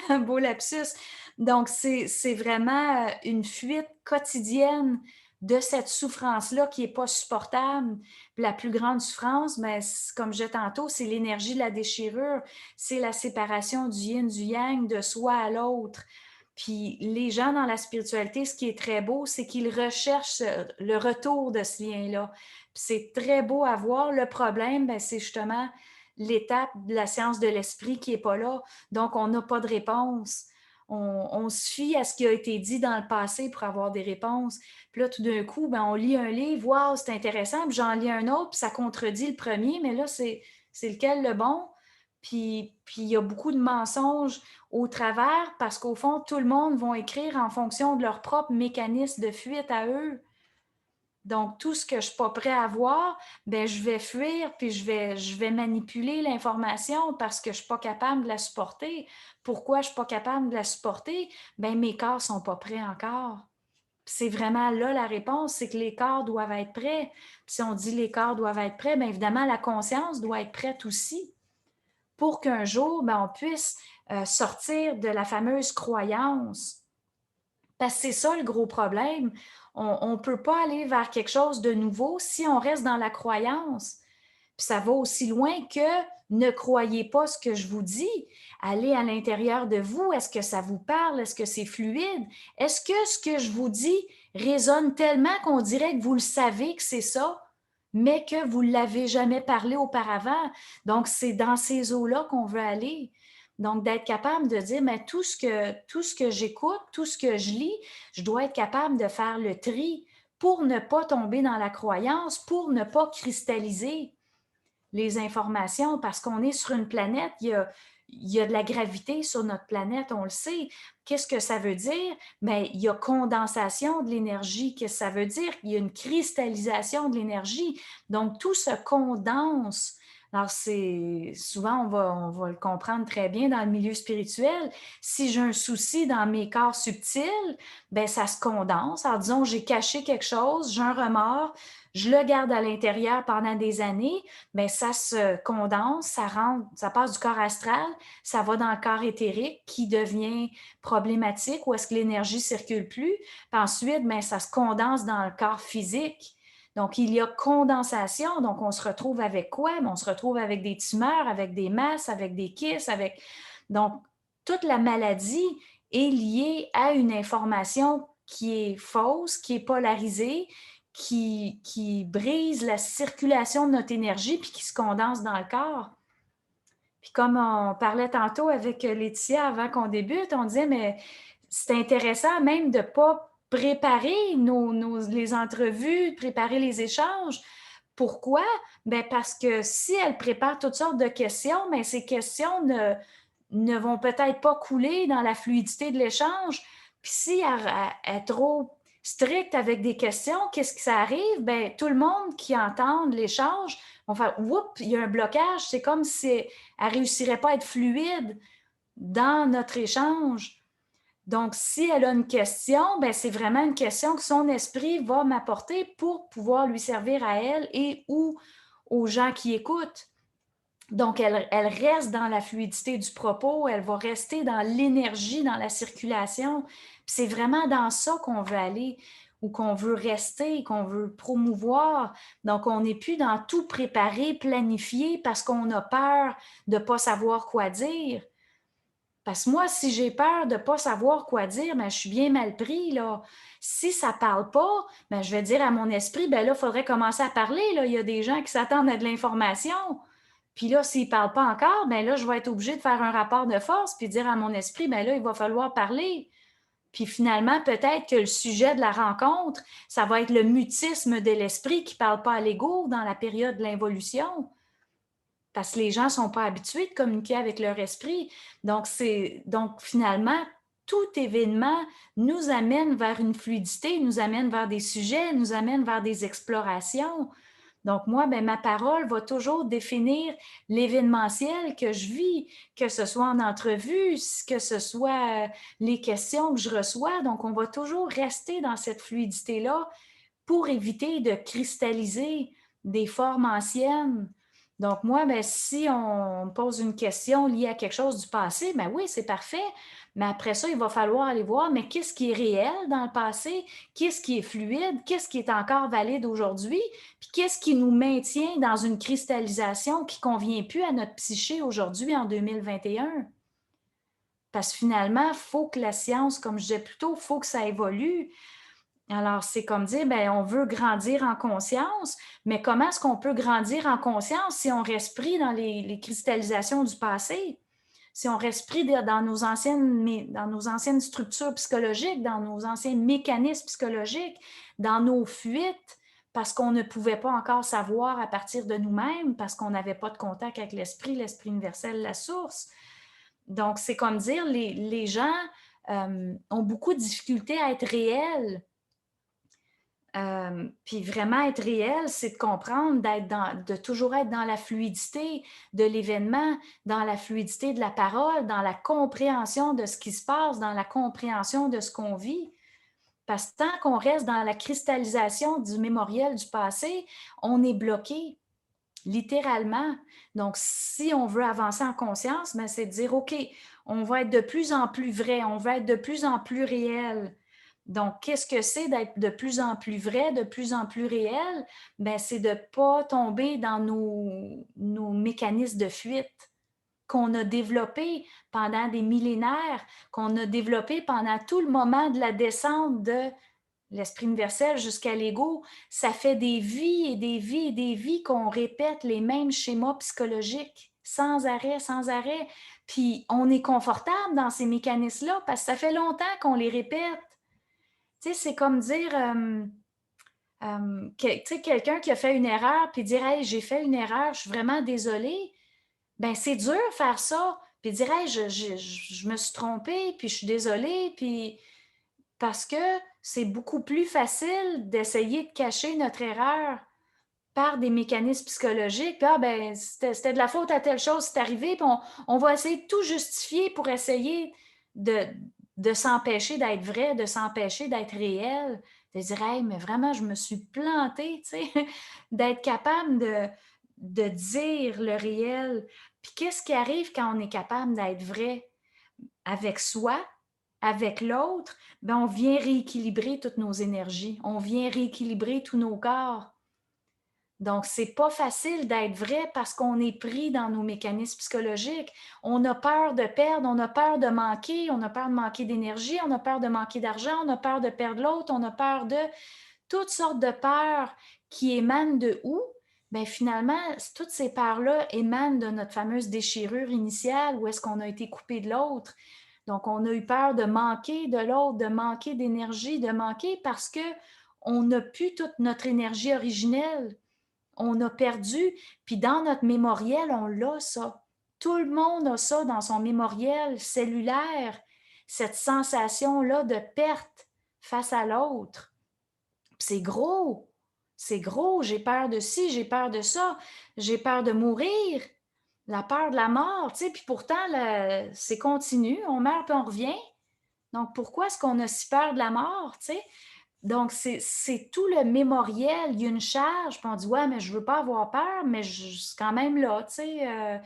Un beau lapsus. Donc, c'est vraiment une fuite quotidienne de cette souffrance-là qui n'est pas supportable. Puis la plus grande souffrance, mais comme je disais tantôt, c'est l'énergie de la déchirure, c'est la séparation du yin, du yang, de soi à l'autre. Puis les gens dans la spiritualité, ce qui est très beau, c'est qu'ils recherchent le retour de ce lien-là. Puis c'est très beau à voir. Le problème, ben, c'est justement l'étape de la science de l'esprit qui n'est pas là. Donc, on n'a pas de réponse. On se fie à ce qui a été dit dans le passé pour avoir des réponses. Puis là, tout d'un coup, ben, on lit un livre, waouh, c'est intéressant, puis j'en lis un autre, puis ça contredit le premier, mais là, c'est lequel le bon? Puis il y a beaucoup de mensonges au travers parce qu'au fond, tout le monde va écrire en fonction de leur propre mécanisme de fuite à eux. Donc, tout ce que je ne suis pas prêt à voir, ben, je vais fuir puis je vais manipuler l'information parce que je ne suis pas capable de la supporter. Pourquoi je ne suis pas capable de la supporter? Ben, mes corps ne sont pas prêts encore. C'est vraiment là la réponse, c'est que les corps doivent être prêts. Puis si on dit les corps doivent être prêts, bien évidemment, la conscience doit être prête aussi pour qu'un jour, ben, on puisse sortir de la fameuse croyance. Parce que c'est ça le gros problème. On ne peut pas aller vers quelque chose de nouveau si on reste dans la croyance. Puis ça va aussi loin que ne croyez pas ce que je vous dis. Allez à l'intérieur de vous. Est-ce que ça vous parle? Est-ce que c'est fluide? Est-ce que ce que je vous dis résonne tellement qu'on dirait que vous le savez que c'est ça, mais que vous ne l'avez jamais parlé auparavant? Donc, c'est dans ces eaux-là qu'on veut aller. Donc, d'être capable de dire, mais tout ce que j'écoute, tout ce que je lis, je dois être capable de faire le tri pour ne pas tomber dans la croyance, pour ne pas cristalliser les informations, parce qu'on est sur une planète, il y a de la gravité sur notre planète, on le sait. Qu'est-ce que ça veut dire? Bien, il y a condensation de l'énergie. Qu'est-ce que ça veut dire? Il y a une cristallisation de l'énergie. Donc, tout se condense Alors, c'est souvent, on va le comprendre très bien dans le milieu spirituel. Si j'ai un souci dans mes corps subtils, ben ça se condense. Alors, disons, j'ai caché quelque chose, j'ai un remords, je le garde à l'intérieur pendant des années, ben ça se condense, ça rentre, ça passe du corps astral, ça va dans le corps éthérique qui devient problématique, où est-ce que l'énergie circule plus. Puis ensuite, ben ça se condense dans le corps physique. Donc, il y a condensation. Donc, on se retrouve avec quoi? On se retrouve avec des tumeurs, avec des masses, avec des kystes, avec... Donc, toute la maladie est liée à une information qui est fausse, qui est polarisée, qui brise la circulation de notre énergie puis qui se condense dans le corps. Puis comme on parlait tantôt avec Laetitia avant qu'on débute, on disait, mais c'est intéressant même de ne pas préparer les entrevues, préparer les échanges. Pourquoi? Bien, parce que si elle prépare toutes sortes de questions, mais ces questions ne vont peut-être pas couler dans la fluidité de l'échange. Puis si elle est trop stricte avec des questions, qu'est-ce qui ça arrive? Bien, tout le monde qui entend l'échange vont faire oups, il y a un blocage. C'est comme si elle ne réussirait pas à être fluide dans notre échange. Donc, si elle a une question, ben c'est vraiment une question que son esprit va m'apporter pour pouvoir lui servir à elle et ou aux gens qui écoutent. Donc, elle reste dans la fluidité du propos, elle va rester dans l'énergie, dans la circulation. Puis c'est vraiment dans ça qu'on veut aller ou qu'on veut rester, qu'on veut promouvoir. Donc, on n'est plus dans tout préparer, planifier parce qu'on a peur de ne pas savoir quoi dire. Parce que moi, si j'ai peur de ne pas savoir quoi dire, ben, je suis bien mal pris, là. Si ça ne parle pas, ben, je vais dire à mon esprit, ben là, il faudrait commencer à parler, là. Il y a des gens qui s'attendent à de l'information. Puis là, s'ils ne parlent pas encore, ben là, je vais être obligée de faire un rapport de force puis dire à mon esprit, ben là, il va falloir parler. Puis finalement, peut-être que le sujet de la rencontre, ça va être le mutisme de l'esprit qui ne parle pas à l'ego dans la période de l'involution. Parce que les gens ne sont pas habitués de communiquer avec leur esprit. Donc finalement, tout événement nous amène vers une fluidité, nous amène vers des sujets, nous amène vers des explorations. Donc moi, ben, ma parole va toujours définir l'événementiel que je vis, que ce soit en entrevue, que ce soit les questions que je reçois. Donc on va toujours rester dans cette fluidité-là pour éviter de cristalliser des formes anciennes. Donc, moi, ben, si on me pose une question liée à quelque chose du passé, ben oui, c'est parfait. Mais après ça, il va falloir aller voir, mais qu'est-ce qui est réel dans le passé? Qu'est-ce qui est fluide? Qu'est-ce qui est encore valide aujourd'hui? Puis qu'est-ce qui nous maintient dans une cristallisation qui ne convient plus à notre psyché aujourd'hui en 2021? Parce que finalement, il faut que la science, comme je disais plus tôt, il faut que ça évolue. Alors, c'est comme dire, bien, on veut grandir en conscience, mais comment est-ce qu'on peut grandir en conscience si on reste pris dans les cristallisations du passé? Si on reste pris dans nos anciennes structures psychologiques, dans nos anciens mécanismes psychologiques, dans nos fuites, parce qu'on ne pouvait pas encore savoir à partir de nous-mêmes, parce qu'on n'avait pas de contact avec l'esprit universel, la source. Donc, c'est comme dire, les gens ont beaucoup de difficultés à être réels. Puis vraiment être réel, c'est de comprendre, de toujours être dans la fluidité de l'événement, dans la fluidité de la parole, dans la compréhension de ce qui se passe, dans la compréhension de ce qu'on vit. Parce que tant qu'on reste dans la cristallisation du mémoriel du passé, on est bloqué, littéralement. Donc, si on veut avancer en conscience, ben, c'est de dire, OK, on va être de plus en plus vrai, on va être de plus en plus réel. Donc, qu'est-ce que c'est d'être de plus en plus vrai, de plus en plus réel? Bien, c'est de ne pas tomber dans nos mécanismes de fuite qu'on a développés pendant des millénaires, qu'on a développés pendant tout le moment de la descente de l'esprit universel jusqu'à l'ego. Ça fait des vies et des vies et des vies qu'on répète les mêmes schémas psychologiques sans arrêt, sans arrêt. Puis, on est confortable dans ces mécanismes-là parce que ça fait longtemps qu'on les répète. Tu sais, c'est comme dire, tu sais, quelqu'un qui a fait une erreur, puis dire, hey, j'ai fait une erreur, je suis vraiment désolée. Ben c'est dur faire ça. Puis dire, hey, je me suis trompée, puis je suis désolée, puis parce que c'est beaucoup plus facile d'essayer de cacher notre erreur. par des mécanismes psychologiques. Puis, ah, ben, c'était de la faute à telle chose, c'est arrivé. Puis on va essayer de tout justifier pour essayer de, de s'empêcher d'être vrai, de s'empêcher d'être réel. De dire, hey, mais vraiment, je me suis plantée, tu sais, d'être capable de dire le réel. Puis qu'est-ce qui arrive quand on est capable d'être vrai avec soi, avec l'autre? Ben, on vient rééquilibrer toutes nos énergies, on vient rééquilibrer tous nos corps. Donc, c'est pas facile d'être vrai parce qu'on est pris dans nos mécanismes psychologiques. On a peur de perdre, on a peur de manquer, on a peur de manquer d'énergie, on a peur de manquer d'argent, on a peur de perdre l'autre, on a peur de toutes sortes de peurs qui émanent de où? Bien, finalement, toutes ces peurs-là émanent de notre fameuse déchirure initiale où est-ce qu'on a été coupé de l'autre. Donc, on a eu peur de manquer de l'autre, de manquer d'énergie, de manquer parce que on n'a plus toute notre énergie originelle. On a perdu, puis dans notre mémoriel, on l'a ça. Tout le monde a ça dans son mémoriel cellulaire, cette sensation-là de perte face à l'autre. C'est gros, c'est gros, j'ai peur de ci, j'ai peur de ça, j'ai peur de mourir, la peur de la mort, tu sais, puis pourtant, c'est continu, on meurt puis on revient. Donc, pourquoi est-ce qu'on a si peur de la mort, tu sais? Donc, c'est tout le mémoriel. Il y a une charge, puis on dit, ouais, mais je veux pas avoir peur, mais c'est quand même là, tu sais.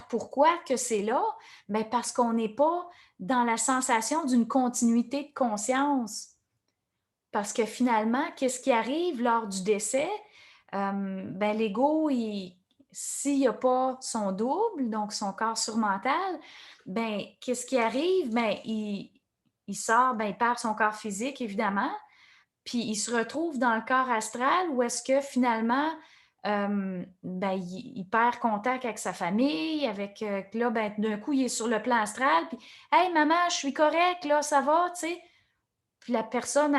Pourquoi que c'est là? Bien, parce qu'on n'est pas dans la sensation d'une continuité de conscience. Parce que finalement, qu'est-ce qui arrive lors du décès? Ben, l'ego, s'il n'y a pas son double, donc son corps surmental, ben, qu'est-ce qui arrive? Ben, il sort, ben, il perd son corps physique, évidemment, puis il se retrouve dans le corps astral où est-ce que finalement, ben, il perd contact avec sa famille, avec, là, ben, d'un coup, il est sur le plan astral, puis « Hey, maman, je suis correct, là, ça va, tu sais? » Puis la personne,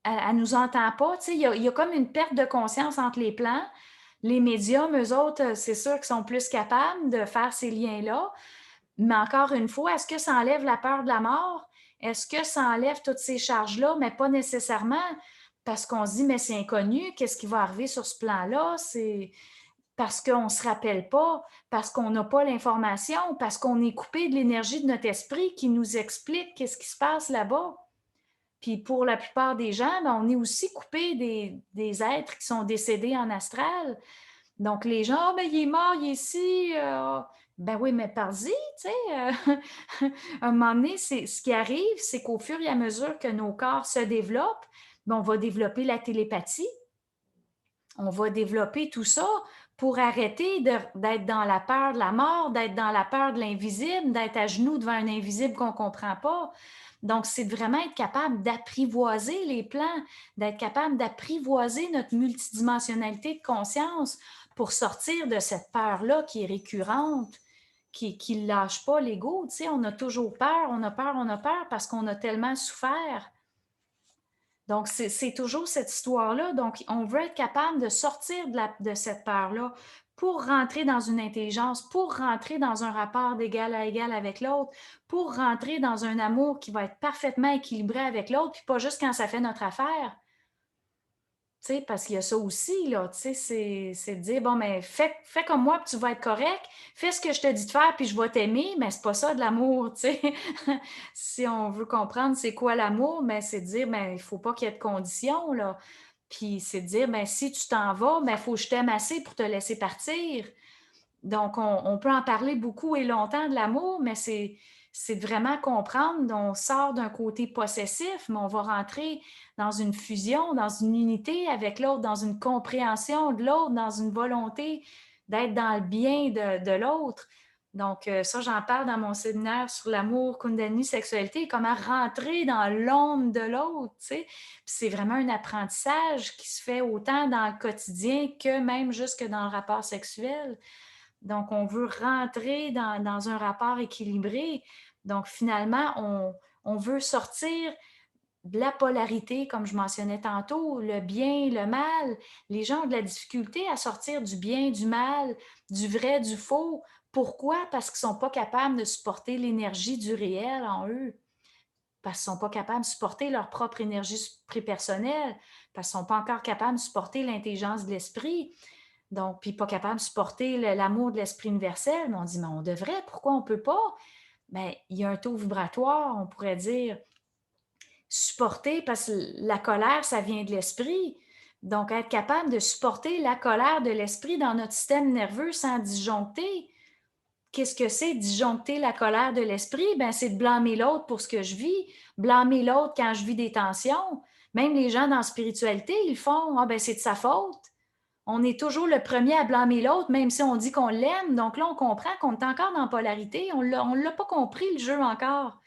elle nous entend pas, tu sais, il y a comme une perte de conscience entre les plans. Les médiums, eux autres, c'est sûr qu'ils sont plus capables de faire ces liens-là, mais encore une fois, est-ce que ça enlève la peur de la mort? Est-ce que ça enlève toutes ces charges-là? Mais pas nécessairement, parce qu'on se dit, mais c'est inconnu, qu'est-ce qui va arriver sur ce plan-là? C'est parce qu'on ne se rappelle pas, parce qu'on n'a pas l'information, parce qu'on est coupé de l'énergie de notre esprit qui nous explique qu'est-ce qui se passe là-bas. Puis pour la plupart des gens, ben, on est aussi coupé des êtres qui sont décédés en astral. Donc les gens, oh, ben, il est mort, il est ici. Ben oui, mais par-y, tu sais. À un moment donné, ce qui arrive, c'est qu'au fur et à mesure que nos corps se développent, ben, on va développer la télépathie, on va développer tout ça pour arrêter d'être dans la peur de la mort, d'être dans la peur de l'invisible, d'être à genoux devant un invisible qu'on ne comprend pas. Donc, c'est vraiment être capable d'apprivoiser les plans, d'être capable d'apprivoiser notre multidimensionnalité de conscience pour sortir de cette peur-là qui est récurrente, qui ne lâche pas l'ego. Tu sais, on a toujours peur, on a peur, on a peur parce qu'on a tellement souffert. Donc, c'est toujours cette histoire-là. Donc, on veut être capable de sortir de cette peur-là pour rentrer dans une intelligence, pour rentrer dans un rapport d'égal à égal avec l'autre, pour rentrer dans un amour qui va être parfaitement équilibré avec l'autre, puis pas juste quand ça fait notre affaire. Tu sais, parce qu'il y a ça aussi, là, tu sais, c'est de dire, bon, mais fais comme moi, puis tu vas être correct. Fais ce que je te dis de faire, puis je vais t'aimer, mais c'est pas ça de l'amour, tu sais. Si on veut comprendre c'est quoi l'amour, mais c'est de dire, ben, il faut pas qu'il y ait de conditions, là. Puis c'est de dire, ben, si tu t'en vas, ben, il faut que je t'aime assez pour te laisser partir. Donc, on peut en parler beaucoup et longtemps de l'amour, mais c'est de vraiment comprendre, on sort d'un côté possessif, mais on va rentrer dans une fusion, dans une unité avec l'autre, dans une compréhension de l'autre, dans une volonté d'être dans le bien de l'autre. Donc, ça, j'en parle dans mon séminaire sur l'amour, Kundalini, sexualité, comment rentrer dans l'ombre de l'autre, tu sais. Puis c'est vraiment un apprentissage qui se fait autant dans le quotidien que même jusque dans le rapport sexuel. Donc, on veut rentrer dans un rapport équilibré. Donc, finalement, on veut sortir de la polarité, comme je mentionnais tantôt, le bien, le mal. Les gens ont de la difficulté à sortir du bien, du mal, du vrai, du faux. Pourquoi? Parce qu'ils ne sont pas capables de supporter l'énergie du réel en eux. parce qu'ils ne sont pas capables de supporter leur propre énergie prépersonnelle, parce qu'ils ne sont pas encore capables de supporter l'intelligence de l'esprit. Donc, puis pas capable de supporter l'amour de l'esprit universel. Mais on dit, mais on devrait, pourquoi on ne peut pas? Bien, il y a un taux vibratoire, on pourrait dire, supporter, parce que la colère, ça vient de l'esprit. Donc, être capable de supporter la colère de l'esprit dans notre système nerveux sans disjoncter. Qu'est-ce que c'est disjoncter la colère de l'esprit? Ben, c'est de blâmer l'autre pour ce que je vis, blâmer l'autre quand je vis des tensions. Même les gens dans la spiritualité, ils font, ah ben c'est de sa faute. On est toujours le premier à blâmer l'autre, même si on dit qu'on l'aime. Donc là, on comprend qu'on est encore dans la polarité. On ne l'a pas compris, le jeu encore.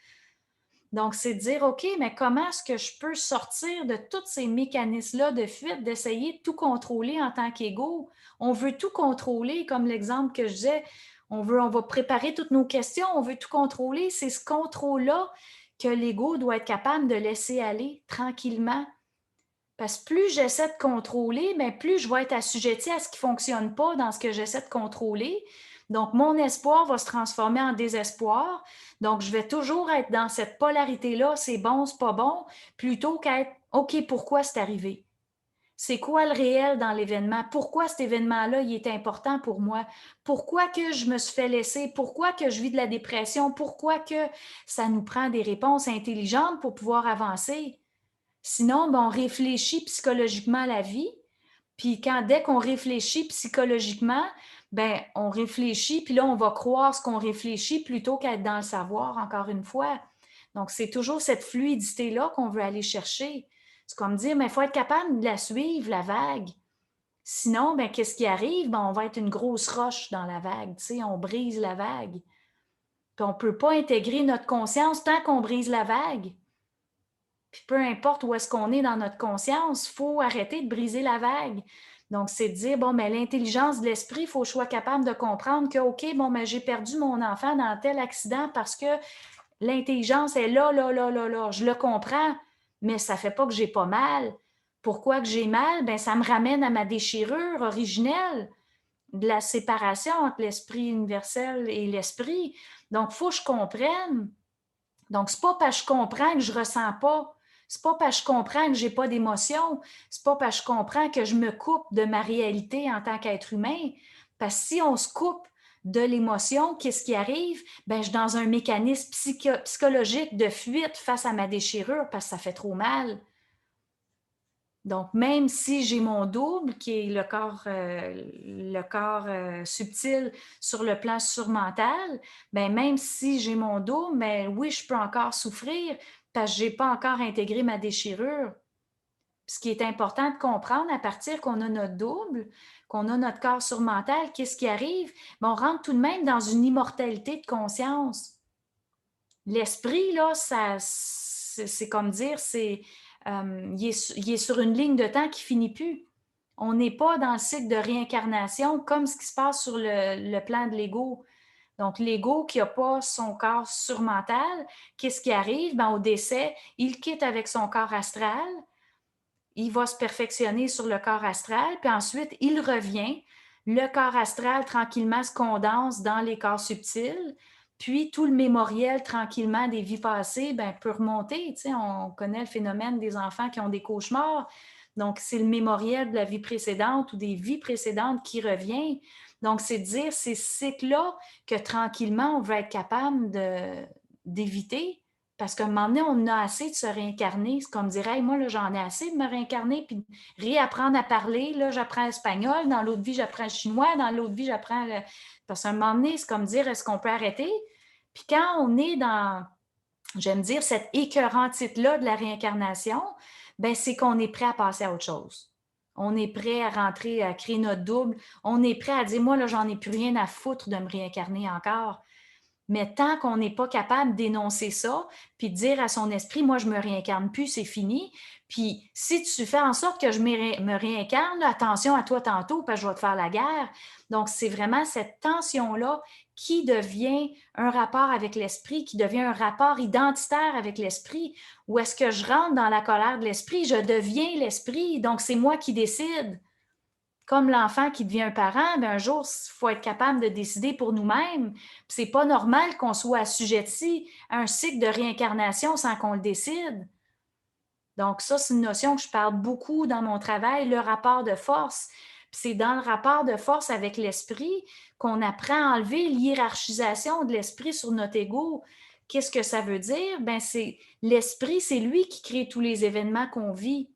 Donc, c'est de dire, OK, mais comment est-ce que je peux sortir de tous ces mécanismes-là de fuite, d'essayer de tout contrôler en tant qu'ego? On veut tout contrôler, comme l'exemple que je disais. On va préparer toutes nos questions, on veut tout contrôler. C'est ce contrôle-là que l'ego doit être capable de laisser aller tranquillement. Parce que plus j'essaie de contrôler, mais plus je vais être assujettie à ce qui ne fonctionne pas dans ce que j'essaie de contrôler. Donc, mon espoir va se transformer en désespoir. Donc, je vais toujours être dans cette polarité-là, c'est bon, c'est pas bon, plutôt qu'être OK, pourquoi c'est arrivé? C'est quoi le réel dans l'événement? Pourquoi cet événement-là, il est important pour moi? Pourquoi que je me suis fait laisser? Pourquoi que je vis de la dépression? Pourquoi que ça nous prend des réponses intelligentes pour pouvoir avancer? Sinon, ben, on réfléchit psychologiquement à la vie. Puis dès qu'on réfléchit psychologiquement, ben, on réfléchit, puis là, on va croire ce qu'on réfléchit plutôt qu'être dans le savoir, encore une fois. Donc, c'est toujours cette fluidité-là qu'on veut aller chercher. C'est comme dire, mais il faut être capable de la suivre, la vague. Sinon, ben, qu'est-ce qui arrive? Ben, on va être une grosse roche dans la vague, tu sais, on brise la vague. Puis on ne peut pas intégrer notre conscience tant qu'on brise la vague. Puis peu importe où est-ce qu'on est dans notre conscience, il faut arrêter de briser la vague. Donc, c'est de dire, bon, mais l'intelligence de l'esprit, il faut que je sois capable de comprendre que, OK, bon, mais j'ai perdu mon enfant dans tel accident parce que l'intelligence est là, là, là, là, là. Je le comprends, mais ça ne fait pas que j'ai pas mal. Pourquoi que j'ai mal? Bien, ça me ramène à ma déchirure originelle de la séparation entre l'esprit universel et l'esprit. Donc, il faut que je comprenne. Donc, c'est pas parce que je comprends que je ressens pas. C'est pas parce que je comprends que j'ai pas d'émotion. C'est pas parce que je comprends que je me coupe de ma réalité en tant qu'être humain. Parce que si on se coupe de l'émotion, qu'est-ce qui arrive? Ben, je suis dans un mécanisme psychologique de fuite face à ma déchirure parce que ça fait trop mal. Donc, même si j'ai mon double, qui est le corps subtil sur le plan surmental, bien, même si j'ai mon double, bien, oui, je peux encore souffrir parce que je n'ai pas encore intégré ma déchirure. Ce qui est important de comprendre, à partir qu'on a notre double, qu'on a notre corps surmental, qu'est-ce qui arrive? Bien, on rentre tout de même dans une immortalité de conscience. L'esprit, là, c'est comme dire, il est sur une ligne de temps qui finit plus. On n'est pas dans le cycle de réincarnation comme ce qui se passe sur le plan de l'ego. Donc, l'ego qui n'a pas son corps surmental, qu'est-ce qui arrive? Ben, au décès, il quitte avec son corps astral, il va se perfectionner sur le corps astral, puis ensuite, il revient. Le corps astral, tranquillement, se condense dans les corps subtils, puis tout le mémoriel, tranquillement, des vies passées, ben, peut remonter. Tu sais, on connaît le phénomène des enfants qui ont des cauchemars. Donc, c'est le mémoriel de la vie précédente ou des vies précédentes qui revient. Donc, c'est de dire ces cycles-là que tranquillement, on veut être capable d'éviter. Parce qu'à un moment donné, on a assez de se réincarner. C'est comme dire, hey, moi, là, j'en ai assez de me réincarner puis de réapprendre à parler. Là, j'apprends l'espagnol. Dans l'autre vie, j'apprends le chinois. Dans l'autre vie, j'apprends le... Parce qu'à un moment donné, c'est comme dire, est-ce qu'on peut arrêter? Puis quand on est dans, j'aime dire, cette écœurantite-là de la réincarnation, ben c'est qu'on est prêt à passer à autre chose. On est prêt à rentrer, à créer notre double. On est prêt à dire, moi, là, j'en ai plus rien à foutre de me réincarner encore. Mais tant qu'on n'est pas capable d'énoncer ça, puis de dire à son esprit, moi, je ne me réincarne plus, c'est fini. Puis si tu fais en sorte que je me réincarne, attention à toi tantôt, parce que je vais te faire la guerre. Donc, c'est vraiment cette tension-là qui devient un rapport avec l'esprit, qui devient un rapport identitaire avec l'esprit. Où est-ce que je rentre dans la colère de l'esprit? Je deviens l'esprit, donc c'est moi qui décide. Comme l'enfant qui devient un parent, ben un jour, il faut être capable de décider pour nous-mêmes. C'est pas normal qu'on soit assujetti à un cycle de réincarnation sans qu'on le décide. Donc ça, c'est une notion que je parle beaucoup dans mon travail, le rapport de force. C'est dans le rapport de force avec l'esprit qu'on apprend à enlever l'hiérarchisation de l'esprit sur notre ego. Qu'est-ce que ça veut dire? Ben, c'est l'esprit, c'est lui qui crée tous les événements qu'on vit,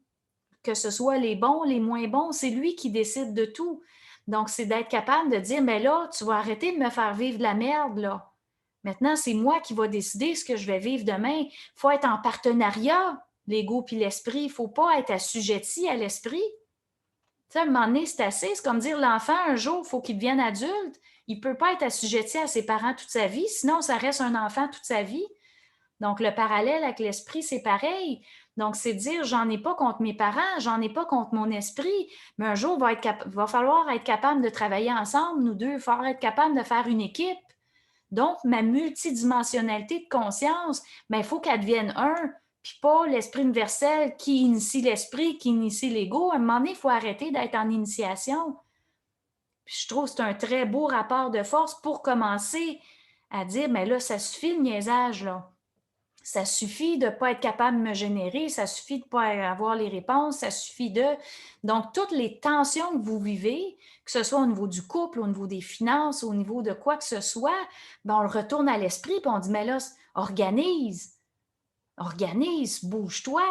que ce soit les bons, les moins bons, c'est lui qui décide de tout. Donc, c'est d'être capable de dire, mais là, tu vas arrêter de me faire vivre de la merde, là. Maintenant, c'est moi qui vais décider ce que je vais vivre demain. Il faut être en partenariat, l'ego puis l'esprit. Il ne faut pas être assujetti à l'esprit. Tu sais, à un moment donné, c'est assez. C'est comme dire l'enfant, un jour, il faut qu'il devienne adulte. Il ne peut pas être assujetti à ses parents toute sa vie, sinon ça reste un enfant toute sa vie. Donc, le parallèle avec l'esprit, c'est pareil. Donc, c'est dire, j'en ai pas contre mes parents, j'en ai pas contre mon esprit, mais un jour, va falloir être capable de travailler ensemble, nous deux, il va falloir être capable de faire une équipe. Donc, ma multidimensionnalité de conscience, mais il faut qu'elle devienne un, puis pas l'esprit universel qui initie l'esprit, qui initie l'ego. À un moment donné, il faut arrêter d'être en initiation. Puis je trouve que c'est un très beau rapport de force pour commencer à dire, mais là, ça suffit le niaisage, là. Ça suffit de ne pas être capable de me générer, ça suffit de ne pas avoir les réponses, ça suffit de... Donc, toutes les tensions que vous vivez, que ce soit au niveau du couple, au niveau des finances, au niveau de quoi que ce soit, ben on le retourne à l'esprit et on dit, mais là, organise, bouge-toi.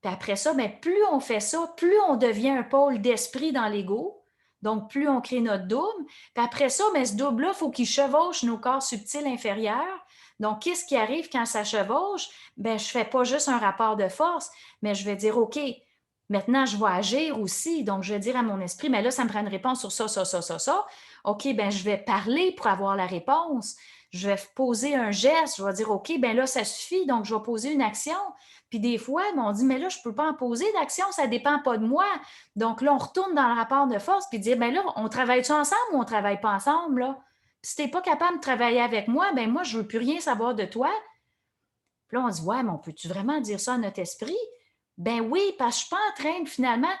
Puis après ça, ben, plus on fait ça, plus on devient un pôle d'esprit dans l'ego. Donc, plus on crée notre double. Puis après ça, ben, ce double-là, il faut qu'il chevauche nos corps subtils inférieurs. Donc, qu'est-ce qui arrive quand ça chevauche? Ben, je ne fais pas juste un rapport de force, mais je vais dire, OK, maintenant, je vais agir aussi. Donc, je vais dire à mon esprit, mais là, ça me prend une réponse sur ça, ça, ça, ça, ça. OK, ben, je vais parler pour avoir la réponse. Je vais poser un geste. Je vais dire, OK, ben là, ça suffit. Donc, je vais poser une action. Puis des fois, ben, on dit, mais là, je ne peux pas en poser d'action, ça ne dépend pas de moi. Donc là, on retourne dans le rapport de force puis dire, ben là, on travaille-tu ensemble ou on ne travaille pas ensemble, là? Si tu n'es pas capable de travailler avec moi, ben moi, je ne veux plus rien savoir de toi. Puis là, on se dit, ouais, mais on peut-tu vraiment dire ça à notre esprit? Ben oui, parce que je ne suis pas en train de finalement.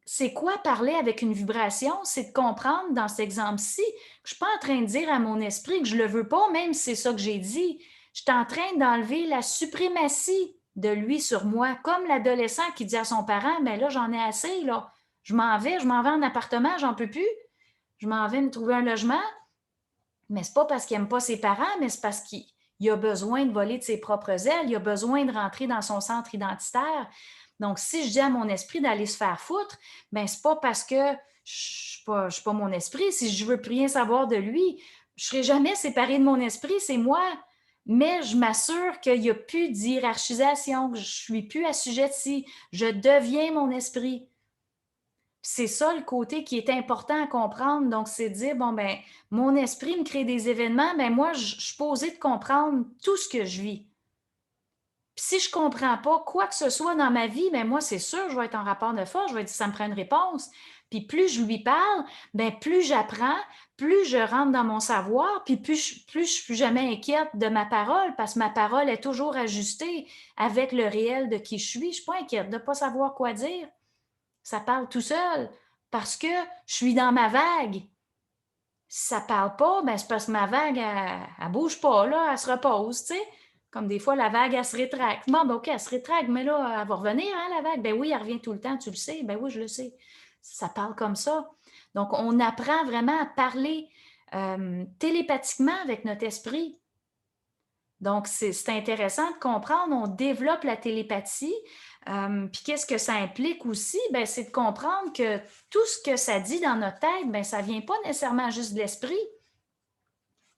C'est quoi parler avec une vibration? C'est de comprendre dans cet exemple-ci que je ne suis pas en train de dire à mon esprit que je ne le veux pas, même si c'est ça que j'ai dit. Je suis en train d'enlever la suprématie de lui sur moi, comme l'adolescent qui dit à son parent, mais là, j'en ai assez, là. Je m'en vais en appartement, j'en peux plus. Je m'en vais me trouver un logement. Mais c'est pas parce qu'il n'aime pas ses parents, mais c'est parce qu'il a besoin de voler de ses propres ailes, il a besoin de rentrer dans son centre identitaire. Donc, si je dis à mon esprit d'aller se faire foutre, ben c'est pas parce que je ne suis pas mon esprit. Si je veux plus rien savoir de lui, je ne serai jamais séparée de mon esprit, c'est moi. Mais je m'assure qu'il n'y a plus d'hiérarchisation, que je ne suis plus assujettie. Je deviens mon esprit. C'est ça le côté qui est important à comprendre. Donc, c'est de dire, bon, ben, mon esprit me crée des événements, ben moi, je suis posée de comprendre tout ce que je vis. Puis si je ne comprends pas quoi que ce soit dans ma vie, ben moi, c'est sûr, je vais être en rapport de force, je vais dire, ça me prend une réponse. Puis plus je lui parle, ben plus j'apprends, plus je rentre dans mon savoir, puis plus je ne suis plus jamais inquiète de ma parole, parce que ma parole est toujours ajustée avec le réel de qui je suis. Je ne suis pas inquiète de ne pas savoir quoi dire. Ça parle tout seul parce que je suis dans ma vague. Si ça ne parle pas, ben c'est parce que ma vague, elle ne bouge pas, là, elle se repose, tu sais. Comme des fois, la vague, elle se rétracte. Bon, ben OK, elle se rétracte, mais là, elle va revenir, hein, la vague. Ben oui, elle revient tout le temps, tu le sais. Ben oui, je le sais. Ça parle comme ça. Donc, on apprend vraiment à parler télépathiquement avec notre esprit. Donc, c'est intéressant de comprendre, on développe la télépathie. Puis qu'est-ce que ça implique aussi? Ben, c'est de comprendre que tout ce que ça dit dans notre tête, ben, ça ne vient pas nécessairement juste de l'esprit.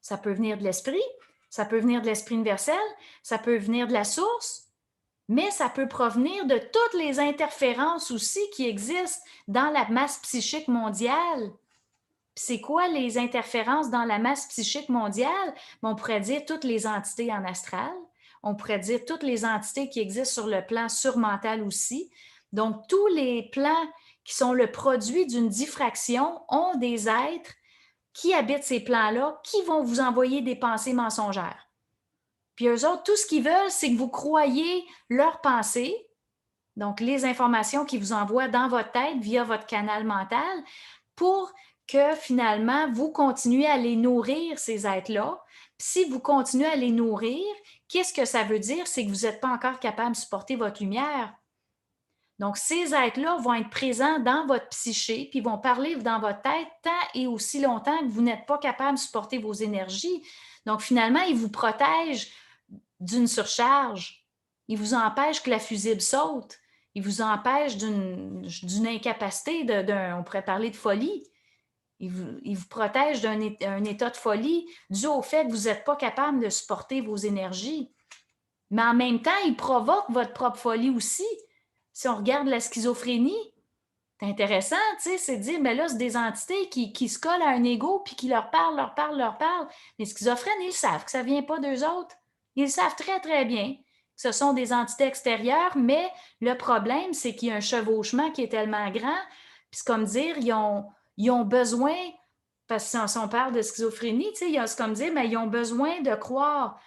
Ça peut venir de l'esprit, ça peut venir de l'esprit universel, ça peut venir de la source, mais ça peut provenir de toutes les interférences aussi qui existent dans la masse psychique mondiale. C'est quoi les interférences dans la masse psychique mondiale? On pourrait dire toutes les entités en astral. On pourrait dire toutes les entités qui existent sur le plan surmental aussi. Donc, tous les plans qui sont le produit d'une diffraction ont des êtres qui habitent ces plans-là, qui vont vous envoyer des pensées mensongères. Puis eux autres, tout ce qu'ils veulent, c'est que vous croyez leurs pensées, Donc, les informations qu'ils vous envoient dans votre tête via votre canal mental pour que finalement, vous continuez à les nourrir, ces êtres-là. Puis si vous continuez à les nourrir, qu'est-ce que ça veut dire? C'est que vous n'êtes pas encore capable de supporter votre lumière. Donc, ces êtres-là vont être présents dans votre psyché, puis vont parler dans votre tête tant et aussi longtemps que vous n'êtes pas capable de supporter vos énergies. Donc, finalement, ils vous protègent d'une surcharge. Ils vous empêchent que la fusible saute. Ils vous empêchent d'une incapacité, on pourrait parler de folie. Ils vous protègent d'un état de folie dû au fait que vous n'êtes pas capable de supporter vos énergies. Mais en même temps, ils provoquent votre propre folie aussi. Si on regarde la schizophrénie, c'est intéressant, tu sais, c'est de dire, mais là, c'est des entités qui se collent à un ego puis qui leur parlent, leur parlent, leur parlent. Les schizophrènes, ils savent que ça ne vient pas d'eux autres. Ils savent très, très bien que ce sont des entités extérieures, mais le problème, c'est qu'il y a un chevauchement qui est tellement grand. Puis c'est comme dire, ils ont besoin, parce que si on parle de schizophrénie, tu sais, c'est comme dire, mais ils ont besoin de croire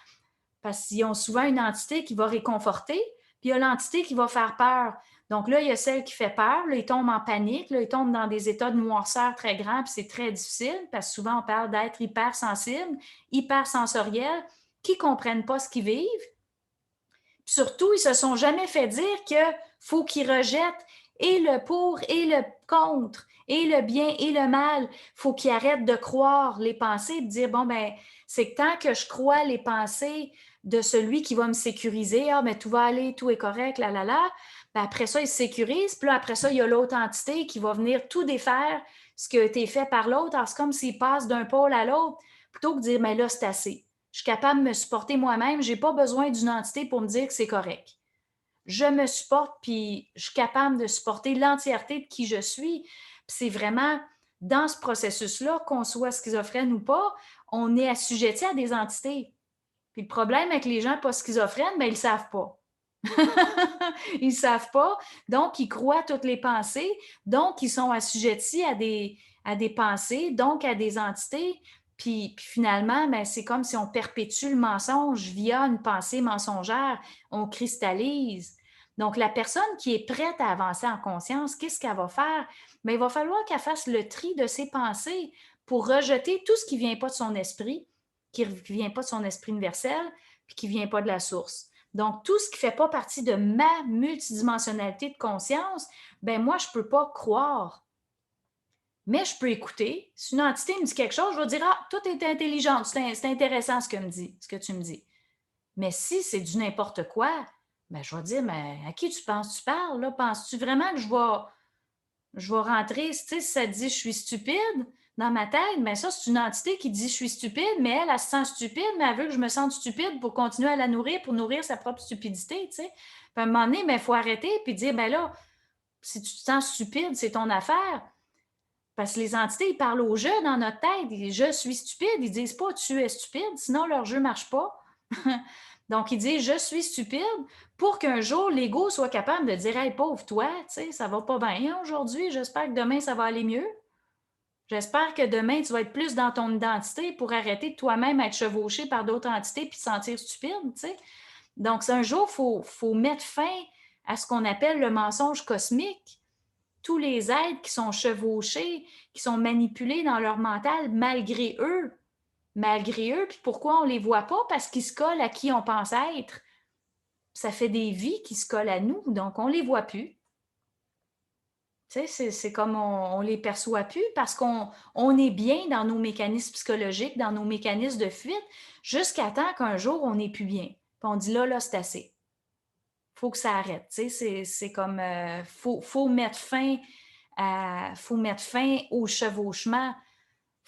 parce qu'ils ont souvent une entité qui va réconforter, puis il y a l'entité qui va faire peur. Donc là, il y a celle qui fait peur, là, ils tombent en panique, là, ils tombent dans des états de noirceur très grands, puis c'est très difficile, parce que souvent, on parle d'être hypersensible, hypersensoriel, qui ne comprennent pas ce qu'ils vivent. Puis surtout, ils ne se sont jamais fait dire qu'il faut qu'ils rejettent et le pour et le contre, et le bien et le mal. Il faut qu'ils arrêtent de croire les pensées, de dire, bon, ben, c'est que tant que je crois les pensées de celui qui va me sécuriser, ah, mais tout va aller, tout est correct, là, là, là, ben, après ça, il se sécurise, puis là, après ça, il y a l'autre entité qui va venir tout défaire ce qui a été fait par l'autre. Alors, c'est comme s'il passe d'un pôle à l'autre, plutôt que de dire, mais là, c'est assez. Je suis capable de me supporter moi-même, je n'ai pas besoin d'une entité pour me dire que c'est correct. Je me supporte, puis je suis capable de supporter l'entièreté de qui je suis. Puis c'est vraiment dans ce processus-là, qu'on soit schizophrène ou pas, on est assujetti à des entités. Puis le problème avec les gens pas schizophrènes, bien, ils ne savent pas. Ils ne savent pas, donc ils croient toutes les pensées, donc ils sont assujettis à des pensées, donc à des entités. Puis finalement, ben, c'est comme si on perpétue le mensonge via une pensée mensongère, on cristallise. Donc, la personne qui est prête à avancer en conscience, qu'est-ce qu'elle va faire? Bien, il va falloir qu'elle fasse le tri de ses pensées pour rejeter tout ce qui ne vient pas de son esprit, qui ne vient pas de son esprit universel, puis qui ne vient pas de la source. Donc, tout ce qui ne fait pas partie de ma multidimensionnalité de conscience, ben moi, je ne peux pas croire. Mais je peux écouter. Si une entité me dit quelque chose, je vais dire, ah, tout est intelligent, c'est intéressant ce que tu me dis. Mais si c'est du n'importe quoi, ben, je vais dire, mais à qui tu penses que tu parles? Là? Penses-tu vraiment que je vais rentrer, tu sais, si ça dit je suis stupide dans ma tête, mais ça, c'est une entité qui dit je suis stupide, mais elle se sent stupide, mais elle veut que je me sente stupide pour continuer à la nourrir, pour nourrir sa propre stupidité, tu sais. Puis à un moment donné, il faut arrêter et dire, ben là, si tu te sens stupide, c'est ton affaire. Parce que les entités, ils parlent au jeu dans notre tête. Je suis stupide. Ils disent pas tu es stupide, sinon leur jeu ne marche pas. Donc, ils disent je suis stupide pour qu'un jour, l'ego soit capable de dire hey, pauvre toi, tu sais, ça va pas bien aujourd'hui. J'espère que demain, ça va aller mieux. J'espère que demain, tu vas être plus dans ton identité pour arrêter de toi-même être chevauché par d'autres entités puis te sentir stupide, tu sais. Donc, un jour, il faut mettre fin à ce qu'on appelle le mensonge cosmique. Tous les êtres qui sont chevauchés, qui sont manipulés dans leur mental malgré eux. Malgré eux, puis pourquoi on ne les voit pas? Parce qu'ils se collent à qui on pense être. Ça fait des vies qui se collent à nous, donc on ne les voit plus. Tu sais, c'est comme on ne les perçoit plus parce qu'on est bien dans nos mécanismes psychologiques, dans nos mécanismes de fuite, jusqu'à temps qu'un jour, on n'est plus bien. Puis on dit là, c'est assez. Il faut que ça arrête. Tu sais, c'est comme, faut mettre fin au chevauchement.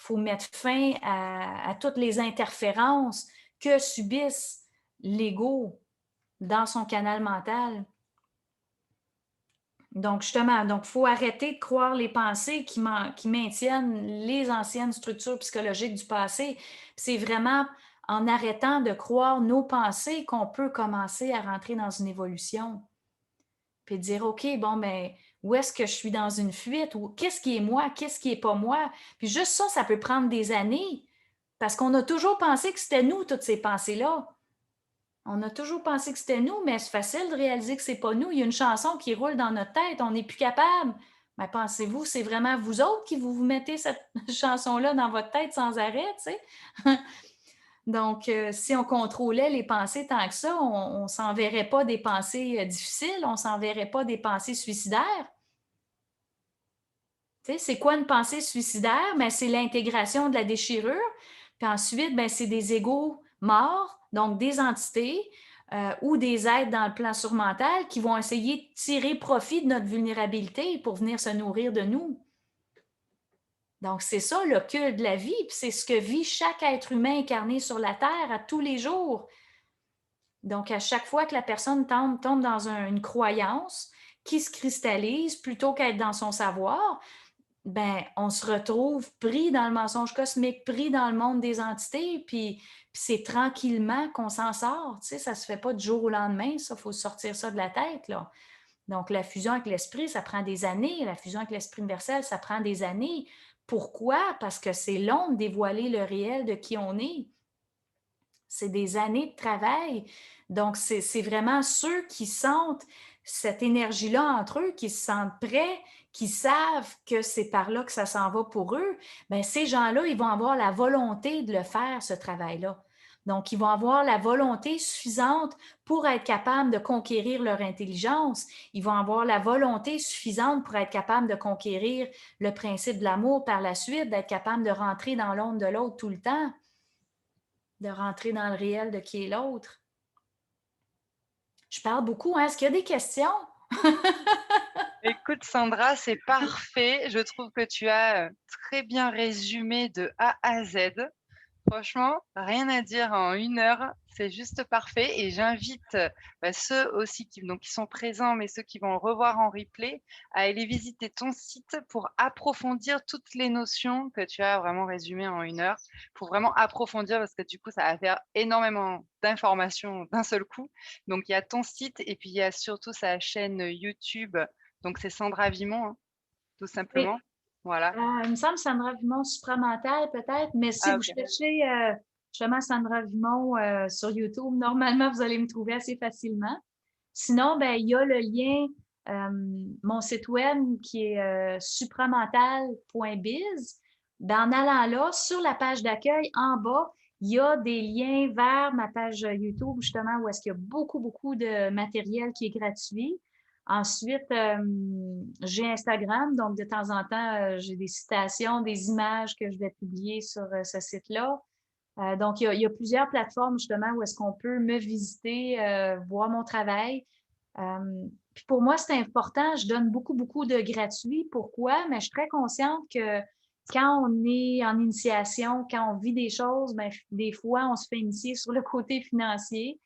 Il faut mettre fin à toutes les interférences que subissent l'ego dans son canal mental. Donc, justement, il faut arrêter de croire les pensées qui maintiennent les anciennes structures psychologiques du passé. C'est vraiment en arrêtant de croire nos pensées qu'on peut commencer à rentrer dans une évolution. Puis dire, OK, bon, ben, où est-ce que je suis dans une fuite? Ou qu'est-ce qui est moi? Qu'est-ce qui n'est pas moi? Puis juste ça, ça peut prendre des années. Parce qu'on a toujours pensé que c'était nous, toutes ces pensées-là. On a toujours pensé que c'était nous, mais c'est facile de réaliser que c'est pas nous. Il y a une chanson qui roule dans notre tête, on n'est plus capable. Mais pensez-vous, c'est vraiment vous autres qui vous mettez cette chanson-là dans votre tête sans arrêt, tu sais? Donc, si on contrôlait les pensées tant que ça, on ne s'enverrait pas des pensées difficiles, on ne s'enverrait pas des pensées suicidaires. Tu sais, c'est quoi une pensée suicidaire? Ben, c'est l'intégration de la déchirure. Puis ensuite, ben, c'est des égos morts, donc des entités ou des êtres dans le plan surmental qui vont essayer de tirer profit de notre vulnérabilité pour venir se nourrir de nous. Donc, c'est ça le cœur de la vie, puis c'est ce que vit chaque être humain incarné sur la Terre à tous les jours. Donc, à chaque fois que la personne tombe dans une croyance qui se cristallise plutôt qu'être dans son savoir, ben, on se retrouve pris dans le mensonge cosmique, pris dans le monde des entités, puis c'est tranquillement qu'on s'en sort. Tu sais, ça ne se fait pas du jour au lendemain, ça, il faut sortir ça de la tête, là. Donc, la fusion avec l'esprit, ça prend des années. La fusion avec l'esprit universel, ça prend des années. Pourquoi? Parce que c'est long de dévoiler le réel de qui on est. C'est des années de travail. Donc, c'est vraiment ceux qui sentent cette énergie-là entre eux, qui se sentent prêts, qui savent que c'est par là que ça s'en va pour eux, bien, ces gens-là, ils vont avoir la volonté de le faire, ce travail-là. Donc, ils vont avoir la volonté suffisante pour être capables de conquérir leur intelligence. Ils vont avoir la volonté suffisante pour être capables de conquérir le principe de l'amour par la suite, d'être capable de rentrer dans l'ombre de l'autre tout le temps, de rentrer dans le réel de qui est l'autre. Je parle beaucoup, hein? Est-ce qu'il y a des questions? Écoute Sandra, c'est parfait. Je trouve que tu as, très bien résumé de A à Z. Franchement, rien à dire en 1 heure, c'est juste parfait et j'invite, ceux aussi qui sont présents, mais ceux qui vont le revoir en replay, à aller visiter ton site pour approfondir toutes les notions que tu as vraiment résumées en 1 heure, pour vraiment approfondir parce que du coup, ça va faire énormément d'informations d'un seul coup. Donc il y a ton site et puis il y a surtout sa chaîne, YouTube, donc c'est Sandra Vimont, hein, tout Oui. simplement. Voilà. Il me semble Sandra Vimont supramental, peut-être, mais si Ah vous OK. cherchez justement Sandra Vimont sur YouTube, normalement, vous allez me trouver assez facilement. Sinon, ben, il y a le lien, mon site web qui est supramental.biz. Ben, en allant là, sur la page d'accueil, en bas, il y a des liens vers ma page YouTube, justement, où est-ce qu'il y a beaucoup, beaucoup de matériel qui est gratuit. Ensuite, j'ai Instagram, donc de temps en temps, j'ai des citations, des images que je vais publier sur ce site-là. Donc, il y a plusieurs plateformes justement où est-ce qu'on peut me visiter, voir mon travail. Puis pour moi, c'est important. Je donne beaucoup, beaucoup de gratuit. Pourquoi? Mais je suis très consciente que quand on est en initiation, quand on vit des choses, ben, des fois, on se fait initier sur le côté financier.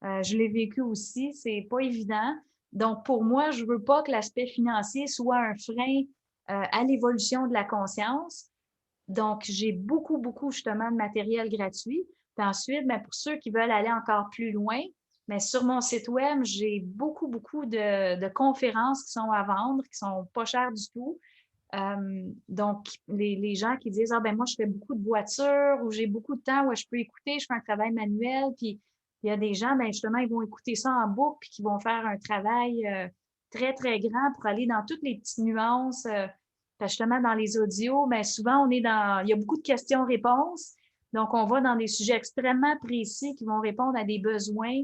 Je l'ai vécu aussi, c'est pas évident. Donc, pour moi, je veux pas que l'aspect financier soit un frein à l'évolution de la conscience. Donc, j'ai beaucoup, beaucoup justement de matériel gratuit. Puis ensuite, bien, pour ceux qui veulent aller encore plus loin, bien, sur mon site web, j'ai beaucoup, beaucoup de conférences qui sont à vendre, qui sont pas chères du tout. Donc, les gens qui disent, ah ben moi, je fais beaucoup de voitures ou j'ai beaucoup de temps où je peux écouter, je fais un travail manuel, puis il y a des gens, ben justement, ils vont écouter ça en boucle, puis qui vont faire un travail très, très grand pour aller dans toutes les petites nuances. Parce que justement, dans les audios, ben souvent, il y a beaucoup de questions-réponses. Donc, on va dans des sujets extrêmement précis qui vont répondre à des besoins.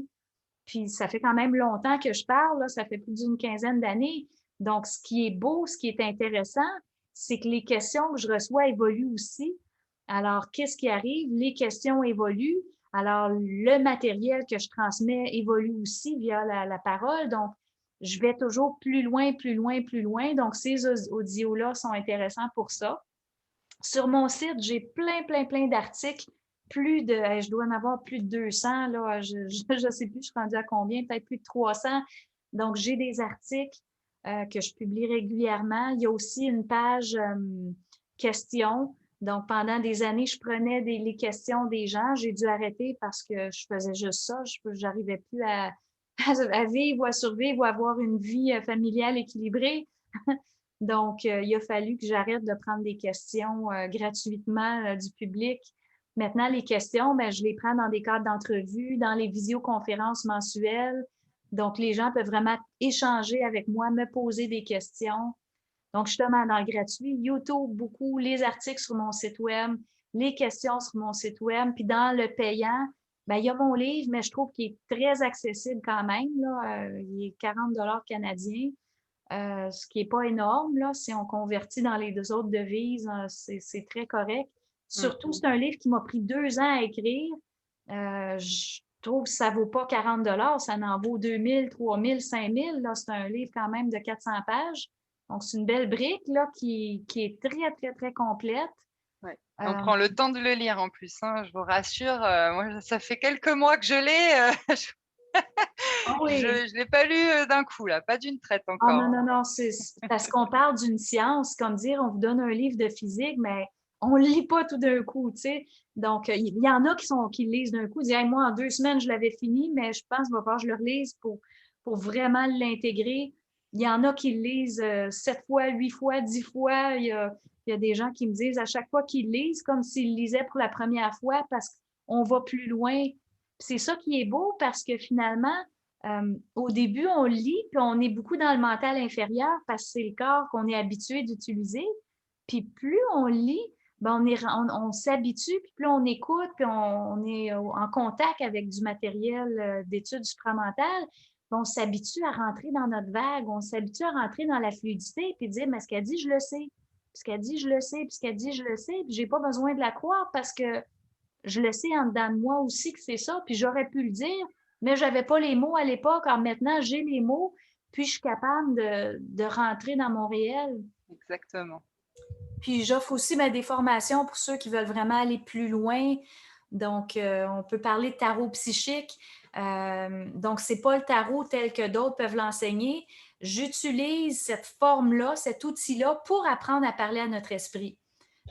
Puis, ça fait quand même longtemps que je parle, là, ça fait plus d'une quinzaine d'années. Donc, ce qui est beau, ce qui est intéressant, c'est que les questions que je reçois évoluent aussi. Alors, qu'est-ce qui arrive? Les questions évoluent. Alors, le matériel que je transmets évolue aussi via la parole. Donc, je vais toujours plus loin, plus loin, plus loin. Donc, ces audios-là sont intéressants pour ça. Sur mon site, j'ai plein, plein, plein d'articles. Je dois en avoir plus de 200, là. Je ne sais plus, je suis rendue à combien, peut-être plus de 300. Donc, j'ai des articles que je publie régulièrement. Il y a aussi une page questions. Donc, pendant des années, je prenais les questions des gens. J'ai dû arrêter parce que je faisais juste ça. Je n'arrivais plus à vivre ou à survivre ou à avoir une vie familiale équilibrée. Donc, il a fallu que j'arrête de prendre des questions gratuitement du public. Maintenant, les questions, ben, je les prends dans des cadres d'entrevue, dans les visioconférences mensuelles. Donc, les gens peuvent vraiment échanger avec moi, me poser des questions. Donc, justement, dans le gratuit, YouTube, beaucoup, les articles sur mon site web, les questions sur mon site web. Puis dans le payant, ben, il y a mon livre, mais je trouve qu'il est très accessible quand même. Là. Il est 40 canadiens, ce qui n'est pas énorme. Là. Si on convertit dans les deux autres devises, c'est très correct. Mm. Surtout, c'est un livre qui m'a pris 2 ans à écrire. Je trouve que ça ne vaut pas 40 ça en vaut 2000, 3000, 5000. Là, c'est un livre quand même de 400 pages. Donc, c'est une belle brique là, qui est très, très, très complète. Ouais. On Euh, prend le temps de le lire en plus, hein, je vous rassure. Moi, ça fait quelques mois que je l'ai. ah Je oui, ne l'ai pas lu d'un coup, là, pas d'une traite ah non, encore. non, non, c'est parce qu'on parle d'une science, comme dire, on vous donne un livre de physique, mais on ne le lit pas tout d'un coup, tu sais. Donc, il y en a qui le lisent d'un coup, ils disent, hey, moi, en 2 semaines, je l'avais fini, mais je pense qu'il va falloir que je le relise pour vraiment l'intégrer. Il y en a qui le lisent 7 fois, 8 fois, 10 fois. Il y a des gens qui me disent à chaque fois qu'ils le lisent, comme s'ils le lisaient pour la première fois parce qu'on va plus loin. C'est ça qui est beau parce que finalement, au début, on lit, puis on est beaucoup dans le mental inférieur parce que c'est le corps qu'on est habitué d'utiliser. Puis plus on lit, ben on s'habitue, puis plus on écoute, puis on est en contact avec du matériel d'études supramentales, puis on s'habitue à rentrer dans notre vague, on s'habitue à rentrer dans la fluidité, puis dire, mais ce qu'elle dit, je le sais. Puis ce qu'elle dit, je le sais. Puis ce qu'elle dit, je le sais. Puis j'ai pas besoin de la croire parce que je le sais en dedans de moi aussi que c'est ça, puis j'aurais pu le dire, mais je n'avais pas les mots à l'époque. Alors maintenant, j'ai les mots, puis je suis capable de rentrer dans mon réel. Exactement. Puis j'offre aussi des formations pour ceux qui veulent vraiment aller plus loin. Donc, on peut parler de tarot psychique. Donc, ce n'est pas le tarot tel que d'autres peuvent l'enseigner. J'utilise cette forme-là, cet outil-là pour apprendre à parler à notre esprit.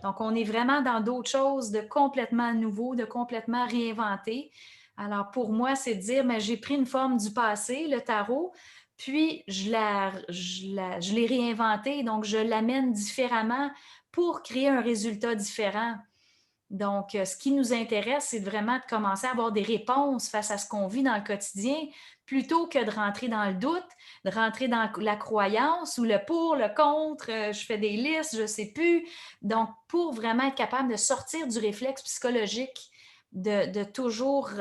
Donc, on est vraiment dans d'autres choses de complètement nouveau, de complètement réinventé. Alors, pour moi, c'est de dire, mais j'ai pris une forme du passé, le tarot, puis je l'ai réinventé, donc je l'amène différemment pour créer un résultat différent. Donc, ce qui nous intéresse, c'est vraiment de commencer à avoir des réponses face à ce qu'on vit dans le quotidien, plutôt que de rentrer dans le doute, de rentrer dans la croyance ou le pour, le contre, je fais des listes, je ne sais plus. Donc, pour vraiment être capable de sortir du réflexe psychologique, de toujours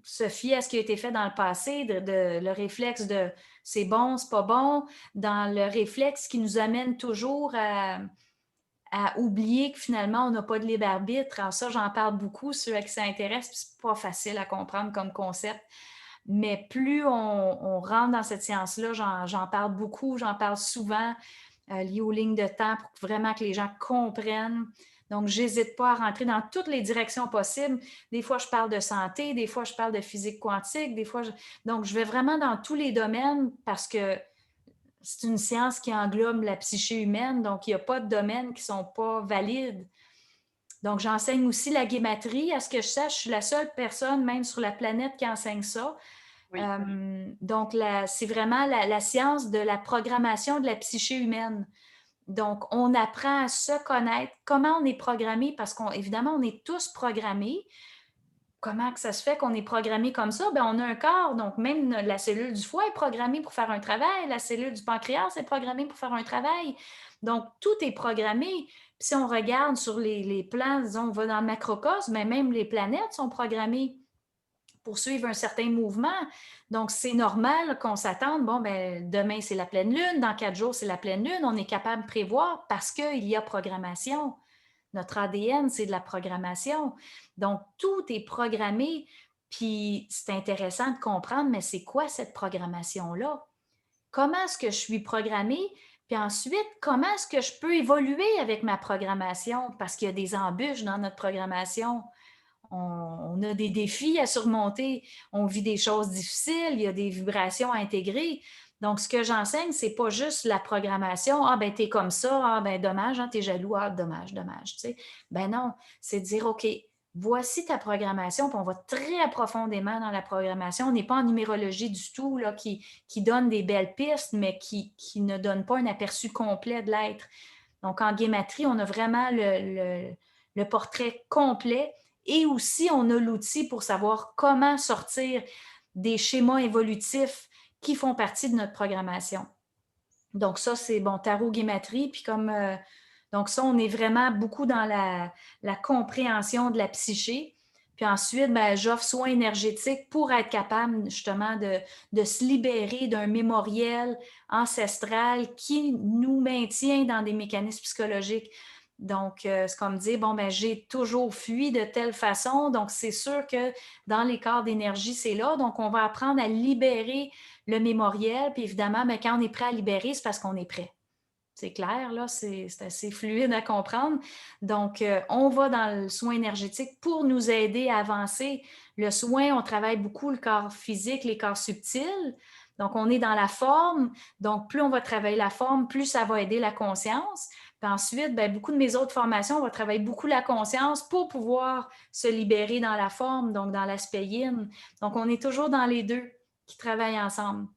se fier à ce qui a été fait dans le passé, le réflexe de c'est bon, c'est pas bon, dans le réflexe qui nous amène toujours à oublier que finalement, on n'a pas de libre arbitre. Alors ça, j'en parle beaucoup, ceux à qui ça intéresse, puis c'est pas facile à comprendre comme concept. Mais plus on rentre dans cette science-là, j'en parle beaucoup, j'en parle souvent, lié aux lignes de temps pour vraiment que les gens comprennent. Donc, j'hésite pas à rentrer dans toutes les directions possibles. Des fois, je parle de santé, des fois, je parle de physique quantique, des fois, donc, je vais vraiment dans tous les domaines parce que c'est une science qui englobe la psyché humaine, donc il n'y a pas de domaines qui ne sont pas valides. Donc, j'enseigne aussi la guématrie. À ce que je sache, je suis la seule personne, même sur la planète, qui enseigne ça. Oui. Donc, c'est vraiment la science de la programmation de la psyché humaine. Donc, on apprend à se connaître, comment on est programmé, parce qu'évidemment, on est tous programmés. Comment que ça se fait qu'on est programmé comme ça? Bien, on a un corps, donc même la cellule du foie est programmée pour faire un travail, la cellule du pancréas est programmée pour faire un travail. Donc, tout est programmé. Puis si on regarde sur les plans, disons, on va dans le macrocosme, mais même les planètes sont programmées pour suivre un certain mouvement. Donc, c'est normal qu'on s'attende, bon, ben, demain, c'est la pleine lune, dans 4 jours, c'est la pleine lune. On est capable de prévoir parce qu'il y a programmation. Notre ADN, c'est de la programmation. Donc, tout est programmé. Puis, c'est intéressant de comprendre, mais c'est quoi cette programmation-là? Comment est-ce que je suis programmée? Puis ensuite, comment est-ce que je peux évoluer avec ma programmation? Parce qu'il y a des embûches dans notre programmation. On a des défis à surmonter, on vit des choses difficiles, il y a des vibrations à intégrer. Donc, ce que j'enseigne, c'est pas juste la programmation. Ah, ben, t'es comme ça. Ah, ben, dommage, hein, t'es jaloux. Ah, dommage, dommage. Tu sais. Ben non, c'est de dire, OK, voici ta programmation, puis on va très profondément dans la programmation. On n'est pas en numérologie du tout, là, qui donne des belles pistes, mais qui ne donne pas un aperçu complet de l'être. Donc, en guématrie, on a vraiment le portrait complet et aussi on a l'outil pour savoir comment sortir des schémas évolutifs qui font partie de notre programmation. Donc ça, c'est bon, tarot guématrie, puis donc ça, on est vraiment beaucoup dans la compréhension de la psyché. Puis ensuite, ben, j'offre soins énergétiques pour être capable justement de se libérer d'un mémoriel ancestral qui nous maintient dans des mécanismes psychologiques. Donc, c'est comme dire, bon, ben, j'ai toujours fui de telle façon, donc c'est sûr que dans les corps d'énergie, c'est là. Donc, on va apprendre à libérer le mémoriel, puis évidemment, ben, quand on est prêt à libérer, c'est parce qu'on est prêt. C'est clair, là, c'est assez fluide à comprendre. Donc, on va dans le soin énergétique pour nous aider à avancer. Le soin, on travaille beaucoup le corps physique, les corps subtils. Donc, on est dans la forme. Donc, plus on va travailler la forme, plus ça va aider la conscience. Puis ensuite, bien, beaucoup de mes autres formations, on va travailler beaucoup la conscience pour pouvoir se libérer dans la forme, donc dans l'aspect yin. Donc, on est toujours dans les deux qui travaillent ensemble.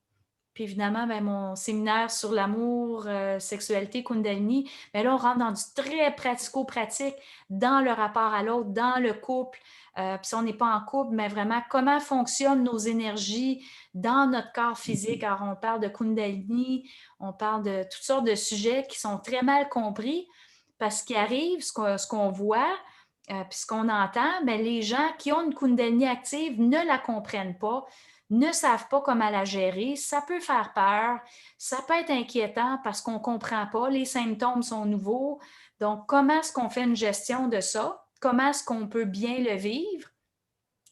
Puis évidemment, ben, mon séminaire sur l'amour, sexualité, Kundalini, ben là, on rentre dans du très pratico-pratique dans le rapport à l'autre, dans le couple. Puis si on n'est pas en couple, mais vraiment comment fonctionnent nos énergies dans notre corps physique. Alors, on parle de Kundalini, on parle de toutes sortes de sujets qui sont très mal compris parce qu'il arrive, ce qu'on voit, puis ce qu'on entend, ben, les gens qui ont une Kundalini active ne la comprennent pas, ne savent pas comment la gérer, ça peut faire peur, ça peut être inquiétant parce qu'on ne comprend pas, les symptômes sont nouveaux. Donc, comment est-ce qu'on fait une gestion de ça? Comment est-ce qu'on peut bien le vivre?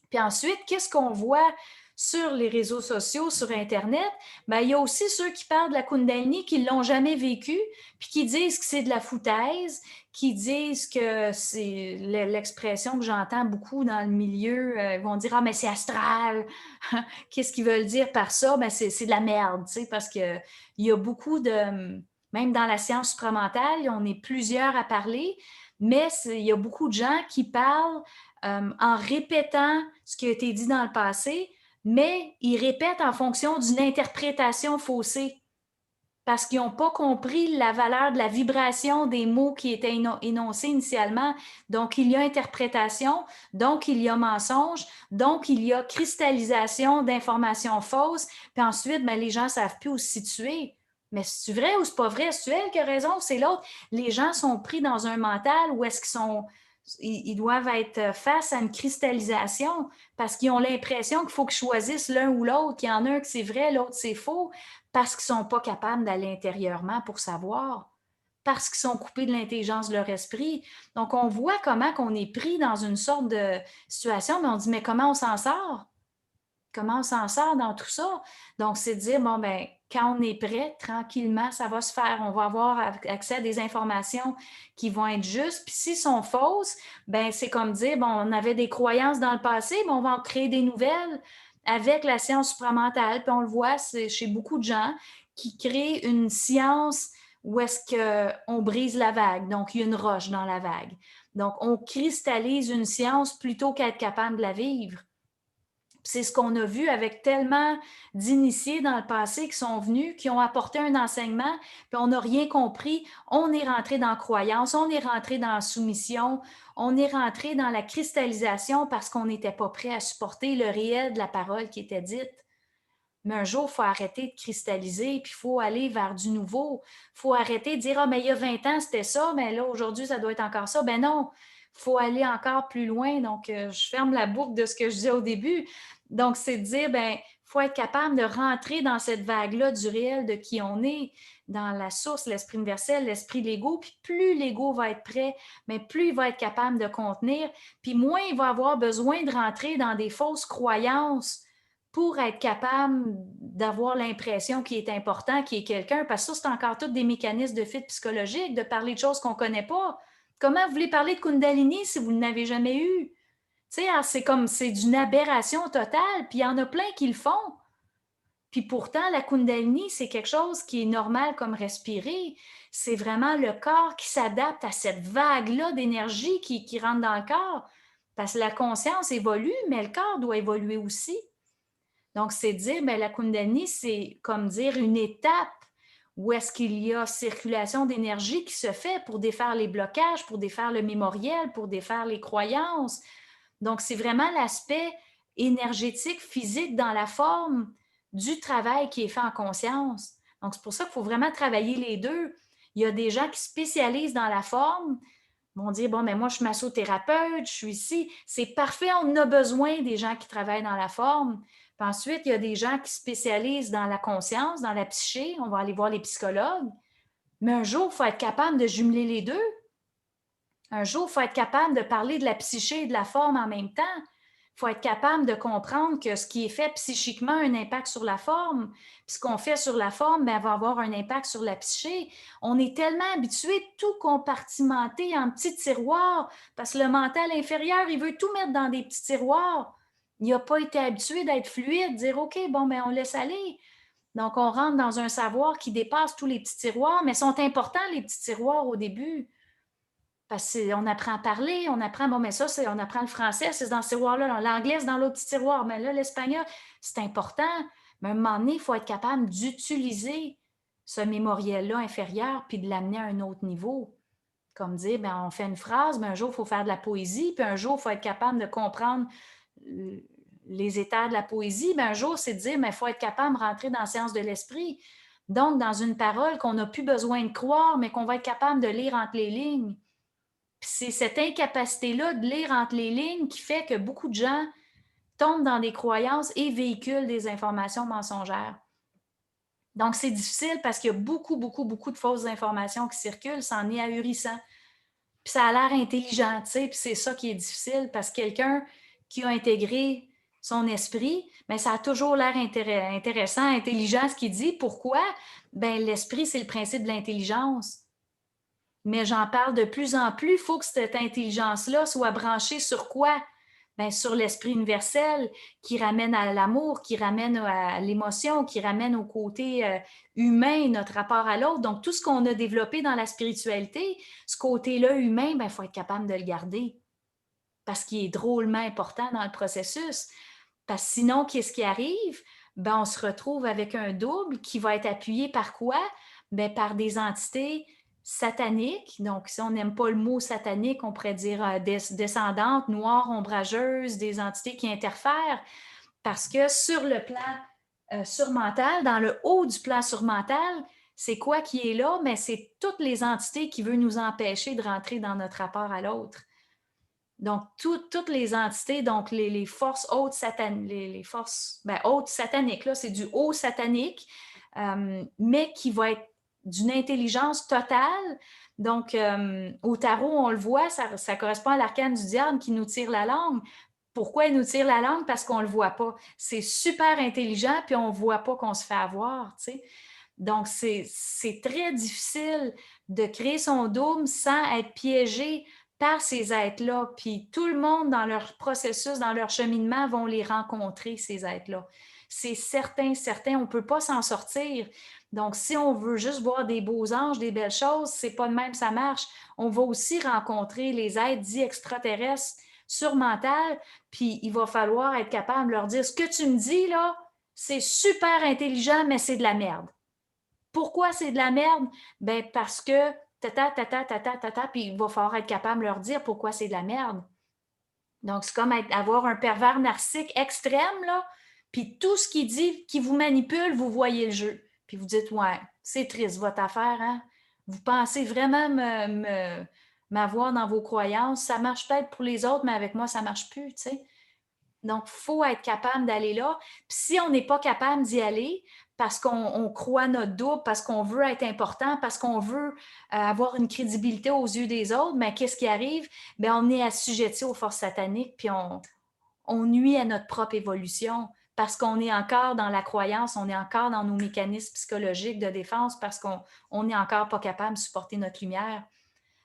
Puis ensuite, qu'est-ce qu'on voit sur les réseaux sociaux, sur Internet? Bien, il y a aussi ceux qui parlent de la Kundalini qui ne l'ont jamais vécu, puis qui disent que c'est de la foutaise, qui disent que c'est l'expression que j'entends beaucoup dans le milieu. Ils vont dire « Ah, mais c'est astral! » Qu'est-ce qu'ils veulent dire par ça? Bien, c'est de la merde, tu sais, parce qu'il y a beaucoup de... Même dans la science supramentale, on est plusieurs à parler, mais il y a beaucoup de gens qui parlent en répétant ce qui a été dit dans le passé, mais ils répètent en fonction d'une interprétation faussée parce qu'ils n'ont pas compris la valeur de la vibration des mots qui étaient énoncés initialement. Donc, il y a interprétation, donc il y a mensonge, donc il y a cristallisation d'informations fausses, puis ensuite, bien, les gens ne savent plus où se situer. Mais c'est vrai ou c'est pas vrai? C'est elle qui a raison ou c'est l'autre? Les gens sont pris dans un mental où est-ce ils doivent être face à une cristallisation parce qu'ils ont l'impression qu'il faut qu'ils choisissent l'un ou l'autre, qu'il y en a un que c'est vrai, l'autre c'est faux, parce qu'ils ne sont pas capables d'aller intérieurement pour savoir, parce qu'ils sont coupés de l'intelligence de leur esprit. Donc, on voit comment on est pris dans une sorte de situation, mais on dit, mais comment on s'en sort? Comment on s'en sort dans tout ça? Donc, c'est de dire, bon, ben quand on est prêt, tranquillement, ça va se faire. On va avoir accès à des informations qui vont être justes. Puis s'ils sont fausses, ben c'est comme dire, bon, on avait des croyances dans le passé, mais on va en créer des nouvelles avec la science supramentale. Puis on le voit chez beaucoup de gens qui créent une science où est-ce qu'on brise la vague. Donc, il y a une roche dans la vague. Donc, on cristallise une science plutôt qu'être capable de la vivre. C'est ce qu'on a vu avec tellement d'initiés dans le passé qui sont venus, qui ont apporté un enseignement, puis on n'a rien compris. On est rentré dans la croyance, on est rentré dans la soumission, on est rentré dans la cristallisation parce qu'on n'était pas prêt à supporter le réel de la parole qui était dite. Mais un jour, il faut arrêter de cristalliser, puis il faut aller vers du nouveau. Il faut arrêter de dire « Ah, mais il y a 20 ans, c'était ça, mais là, aujourd'hui, ça doit être encore ça. » Ben non, il faut aller encore plus loin. Donc, je ferme la boucle de ce que je disais au début. Donc, c'est de dire, ben, il faut être capable de rentrer dans cette vague-là du réel de qui on est, dans la source, l'esprit universel, l'esprit de l'ego. Puis plus l'ego va être prêt, mais plus il va être capable de contenir, puis moins il va avoir besoin de rentrer dans des fausses croyances pour être capable d'avoir l'impression qu'il est important, qu'il est quelqu'un, parce que ça, c'est encore tous des mécanismes de fit psychologique, de parler de choses qu'on ne connaît pas. Comment vous voulez parler de Kundalini si vous ne l'avez jamais eu? Tu sais, c'est comme, c'est d'une aberration totale, puis il y en a plein qui le font. Puis pourtant, la Kundalini, c'est quelque chose qui est normal comme respirer. C'est vraiment le corps qui s'adapte à cette vague-là d'énergie qui rentre dans le corps. Parce que la conscience évolue, mais le corps doit évoluer aussi. Donc, c'est dire, bien, la Kundalini, c'est comme dire une étape où est-ce qu'il y a circulation d'énergie qui se fait pour défaire les blocages, pour défaire le mémoriel, pour défaire les croyances, Donc, c'est vraiment l'aspect énergétique, physique dans la forme du travail qui est fait en conscience. Donc, c'est pour ça qu'il faut vraiment travailler les deux. Il y a des gens qui spécialisent dans la forme, vont dire, bon, mais moi, je suis massothérapeute, je suis ici. C'est parfait, on a besoin des gens qui travaillent dans la forme. Puis ensuite, il y a des gens qui spécialisent dans la conscience, dans la psyché. On va aller voir les psychologues. Mais un jour, il faut être capable de jumeler les deux. Un jour, il faut être capable de parler de la psyché et de la forme en même temps. Il faut être capable de comprendre que ce qui est fait psychiquement a un impact sur la forme. Puis ce qu'on fait sur la forme bien, va avoir un impact sur la psyché. On est tellement habitué de tout compartimenter en petits tiroirs parce que le mental inférieur, il veut tout mettre dans des petits tiroirs. Il n'a pas été habitué d'être fluide, de dire OK, bon, bien, on laisse aller. Donc, on rentre dans un savoir qui dépasse tous les petits tiroirs, mais sont importants les petits tiroirs au début. Parce qu'on apprend à parler, on apprend, bon, mais ça, on apprend le français, c'est dans ce tiroir-là. L'anglais, c'est dans l'autre petit tiroir. Mais là, l'espagnol, c'est important. Mais à un moment donné, il faut être capable d'utiliser ce mémoriel-là inférieur puis de l'amener à un autre niveau. Comme dire, bien, on fait une phrase, mais un jour, il faut faire de la poésie, puis un jour, il faut être capable de comprendre les états de la poésie. Bien, un jour, c'est de dire, mais il faut être capable de rentrer dans la séance de l'esprit. Donc, dans une parole qu'on n'a plus besoin de croire, mais qu'on va être capable de lire entre les lignes. Puis c'est cette incapacité-là de lire entre les lignes qui fait que beaucoup de gens tombent dans des croyances et véhiculent des informations mensongères. Donc, c'est difficile parce qu'il y a beaucoup, beaucoup, beaucoup de fausses informations qui circulent, c'en est ahurissant. Puis ça a l'air intelligent, tu sais, puis c'est ça qui est difficile parce que quelqu'un qui a intégré son esprit, bien, ça a toujours l'air intéressant, intelligent ce qu'il dit. Pourquoi? Bien, l'esprit, c'est le principe de l'intelligence. Mais j'en parle de plus en plus. Il faut que cette intelligence-là soit branchée sur quoi? Bien, sur l'esprit universel qui ramène à l'amour, qui ramène à l'émotion, qui ramène au côté humain, notre rapport à l'autre. Donc, tout ce qu'on a développé dans la spiritualité, ce côté-là humain, il faut être capable de le garder parce qu'il est drôlement important dans le processus. Parce que sinon, qu'est-ce qui arrive? Bien, on se retrouve avec un double qui va être appuyé par quoi? Bien, par des entités sataniques. Donc, si on n'aime pas le mot satanique, on pourrait dire descendantes, noires, ombrageuses, des entités qui interfèrent. Parce que sur le plan surmental, dans le haut du plan surmental, c'est quoi qui est là? Mais c'est toutes les entités qui veulent nous empêcher de rentrer dans notre rapport à l'autre. Donc, toutes les entités, donc les forces hautes sataniques, les forces hautes sataniques, là, c'est du haut satanique, mais qui va être d'une intelligence totale. Donc, au tarot, on le voit, ça correspond à l'arcane du diable qui nous tire la langue. Pourquoi il nous tire la langue? Parce qu'on ne le voit pas. C'est super intelligent, puis on ne voit pas qu'on se fait avoir, tu sais. Donc, c'est très difficile de créer son dôme sans être piégé par ces êtres-là. Puis tout le monde, dans leur processus, dans leur cheminement, vont les rencontrer, ces êtres-là. C'est certain, on ne peut pas s'en sortir. Donc, si on veut juste voir des beaux anges, des belles choses, c'est pas de même ça marche. On va aussi rencontrer les êtres dits extraterrestres surmental, puis il va falloir être capable de leur dire, ce que tu me dis, là, c'est super intelligent, mais c'est de la merde. Pourquoi c'est de la merde? Ben parce que puis il va falloir être capable de leur dire pourquoi c'est de la merde. Donc, c'est comme avoir un pervers narcissique extrême, là, puis tout ce qu'il dit, qui vous manipule, vous voyez le jeu. Puis vous dites, ouais, c'est triste votre affaire, hein? Vous pensez vraiment m'avoir dans vos croyances. Ça marche peut-être pour les autres, mais avec moi, ça ne marche plus, tu sais. Donc, il faut être capable d'aller là. Puis si on n'est pas capable d'y aller, parce qu'on croit notre double, parce qu'on veut être important, parce qu'on veut avoir une crédibilité aux yeux des autres, mais qu'est-ce qui arrive? Bien, on est assujetti aux forces sataniques, puis on nuit à notre propre évolution parce qu'on est encore dans la croyance, on est encore dans nos mécanismes psychologiques de défense parce qu'on n'est encore pas capable de supporter notre lumière.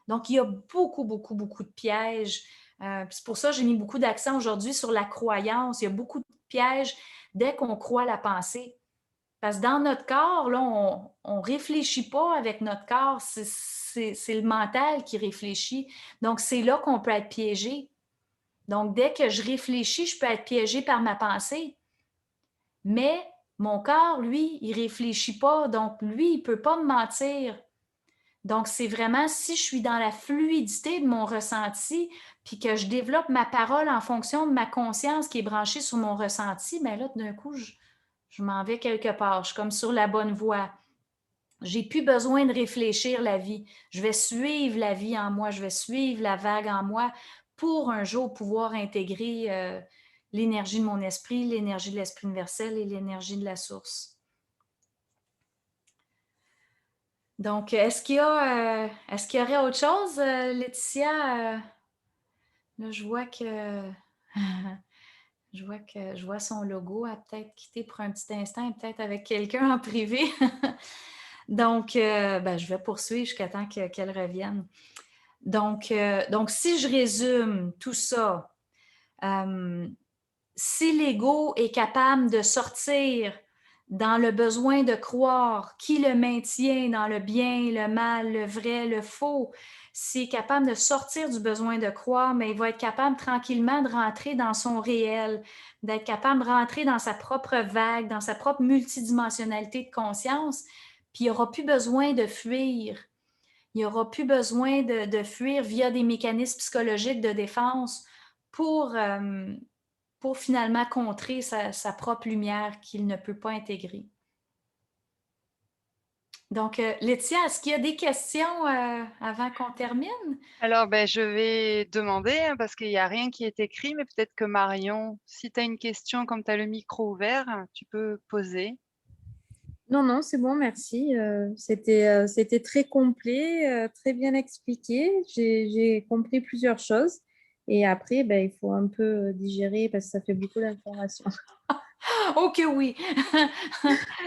Donc, il y a beaucoup, beaucoup, beaucoup de pièges. C'est pour ça que j'ai mis beaucoup d'accent aujourd'hui sur la croyance. Il y a beaucoup de pièges dès qu'on croit la pensée. Parce que dans notre corps, là, on ne réfléchit pas avec notre corps. C'est le mental qui réfléchit. Donc, c'est là qu'on peut être piégé. Donc, dès que je réfléchis, je peux être piégé par ma pensée. Mais mon corps, lui, il ne réfléchit pas. Donc, lui, il ne peut pas me mentir. Donc, c'est vraiment si je suis dans la fluidité de mon ressenti, puis que je développe ma parole en fonction de ma conscience qui est branchée sur mon ressenti, bien là, d'un coup, je m'en vais quelque part. Je suis comme sur la bonne voie. J'ai plus besoin de réfléchir la vie. Je vais suivre la vie en moi, je vais suivre la vague en moi pour un jour pouvoir intégrer l'énergie de mon esprit, l'énergie de l'esprit universel et l'énergie de la source. Donc, est-ce qu'il y aurait autre chose, Laetitia? Là, je vois que je vois son logo. Elle a peut-être quitté pour un petit instant, et peut-être avec quelqu'un en privé. Donc, ben, je vais poursuivre jusqu'à temps qu'elle revienne. Donc, si je résume tout ça, si l'ego est capable de sortir dans le besoin de croire, qui le maintient dans le bien, le mal, le vrai, le faux, s'il est capable de sortir du besoin de croire, mais il va être capable tranquillement de rentrer dans son réel, d'être capable de rentrer dans sa propre vague, dans sa propre multidimensionnalité de conscience, puis il n'y aura plus besoin de fuir. Il n'y aura plus besoin de fuir via des mécanismes psychologiques de défense pour, pour finalement contrer sa propre lumière qu'il ne peut pas intégrer. Donc, Laetitia, est-ce qu'il y a des questions avant qu'on termine? Alors, ben, je vais demander, hein, parce qu'il n'y a rien qui est écrit, mais peut-être que Marion, si tu as une question, comme tu as le micro ouvert, tu peux poser. Non, non, c'est bon, merci. C'était très complet, très bien expliqué. J'ai compris plusieurs choses. Et après, ben, il faut un peu digérer parce que ça fait beaucoup d'informations. Oh que oui!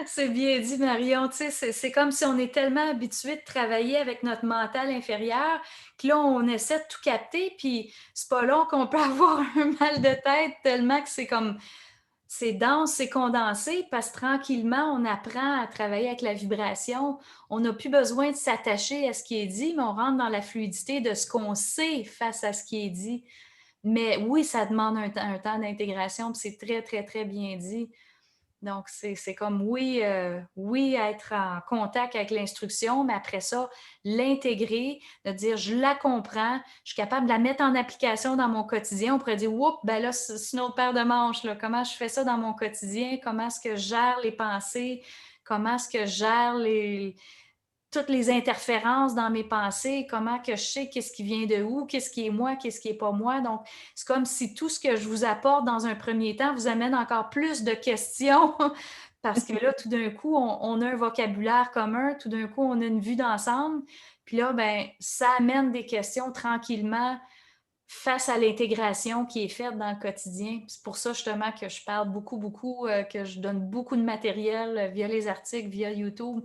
C'est bien dit, Marion. Tu sais, c'est comme si on est tellement habitué de travailler avec notre mental inférieur que là, on essaie de tout capter, puis c'est pas long qu'on peut avoir un mal de tête tellement que c'est comme c'est dense, c'est condensé, parce que tranquillement, on apprend à travailler avec la vibration. On n'a plus besoin de s'attacher à ce qui est dit, mais on rentre dans la fluidité de ce qu'on sait face à ce qui est dit. Mais oui, ça demande un temps d'intégration, puis c'est très, très, très bien dit. Donc, c'est comme oui, oui, être en contact avec l'instruction, mais après ça, l'intégrer, de dire je la comprends, je suis capable de la mettre en application dans mon quotidien. On pourrait dire, oups, ben là, c'est une autre paire de manches, là. Comment je fais ça dans mon quotidien? Comment est-ce que je gère les pensées? Comment est-ce que je gère toutes les interférences dans mes pensées, comment que je sais qu'est-ce qui vient de où, qu'est-ce qui est moi, qu'est-ce qui n'est pas moi. Donc, c'est comme si tout ce que je vous apporte dans un premier temps vous amène encore plus de questions parce que là, tout d'un coup, on a un vocabulaire commun, tout d'un coup, on a une vue d'ensemble. Puis là, ben, ça amène des questions tranquillement face à l'intégration qui est faite dans le quotidien. C'est pour ça justement que je parle beaucoup, beaucoup, que je donne beaucoup de matériel via les articles, via YouTube,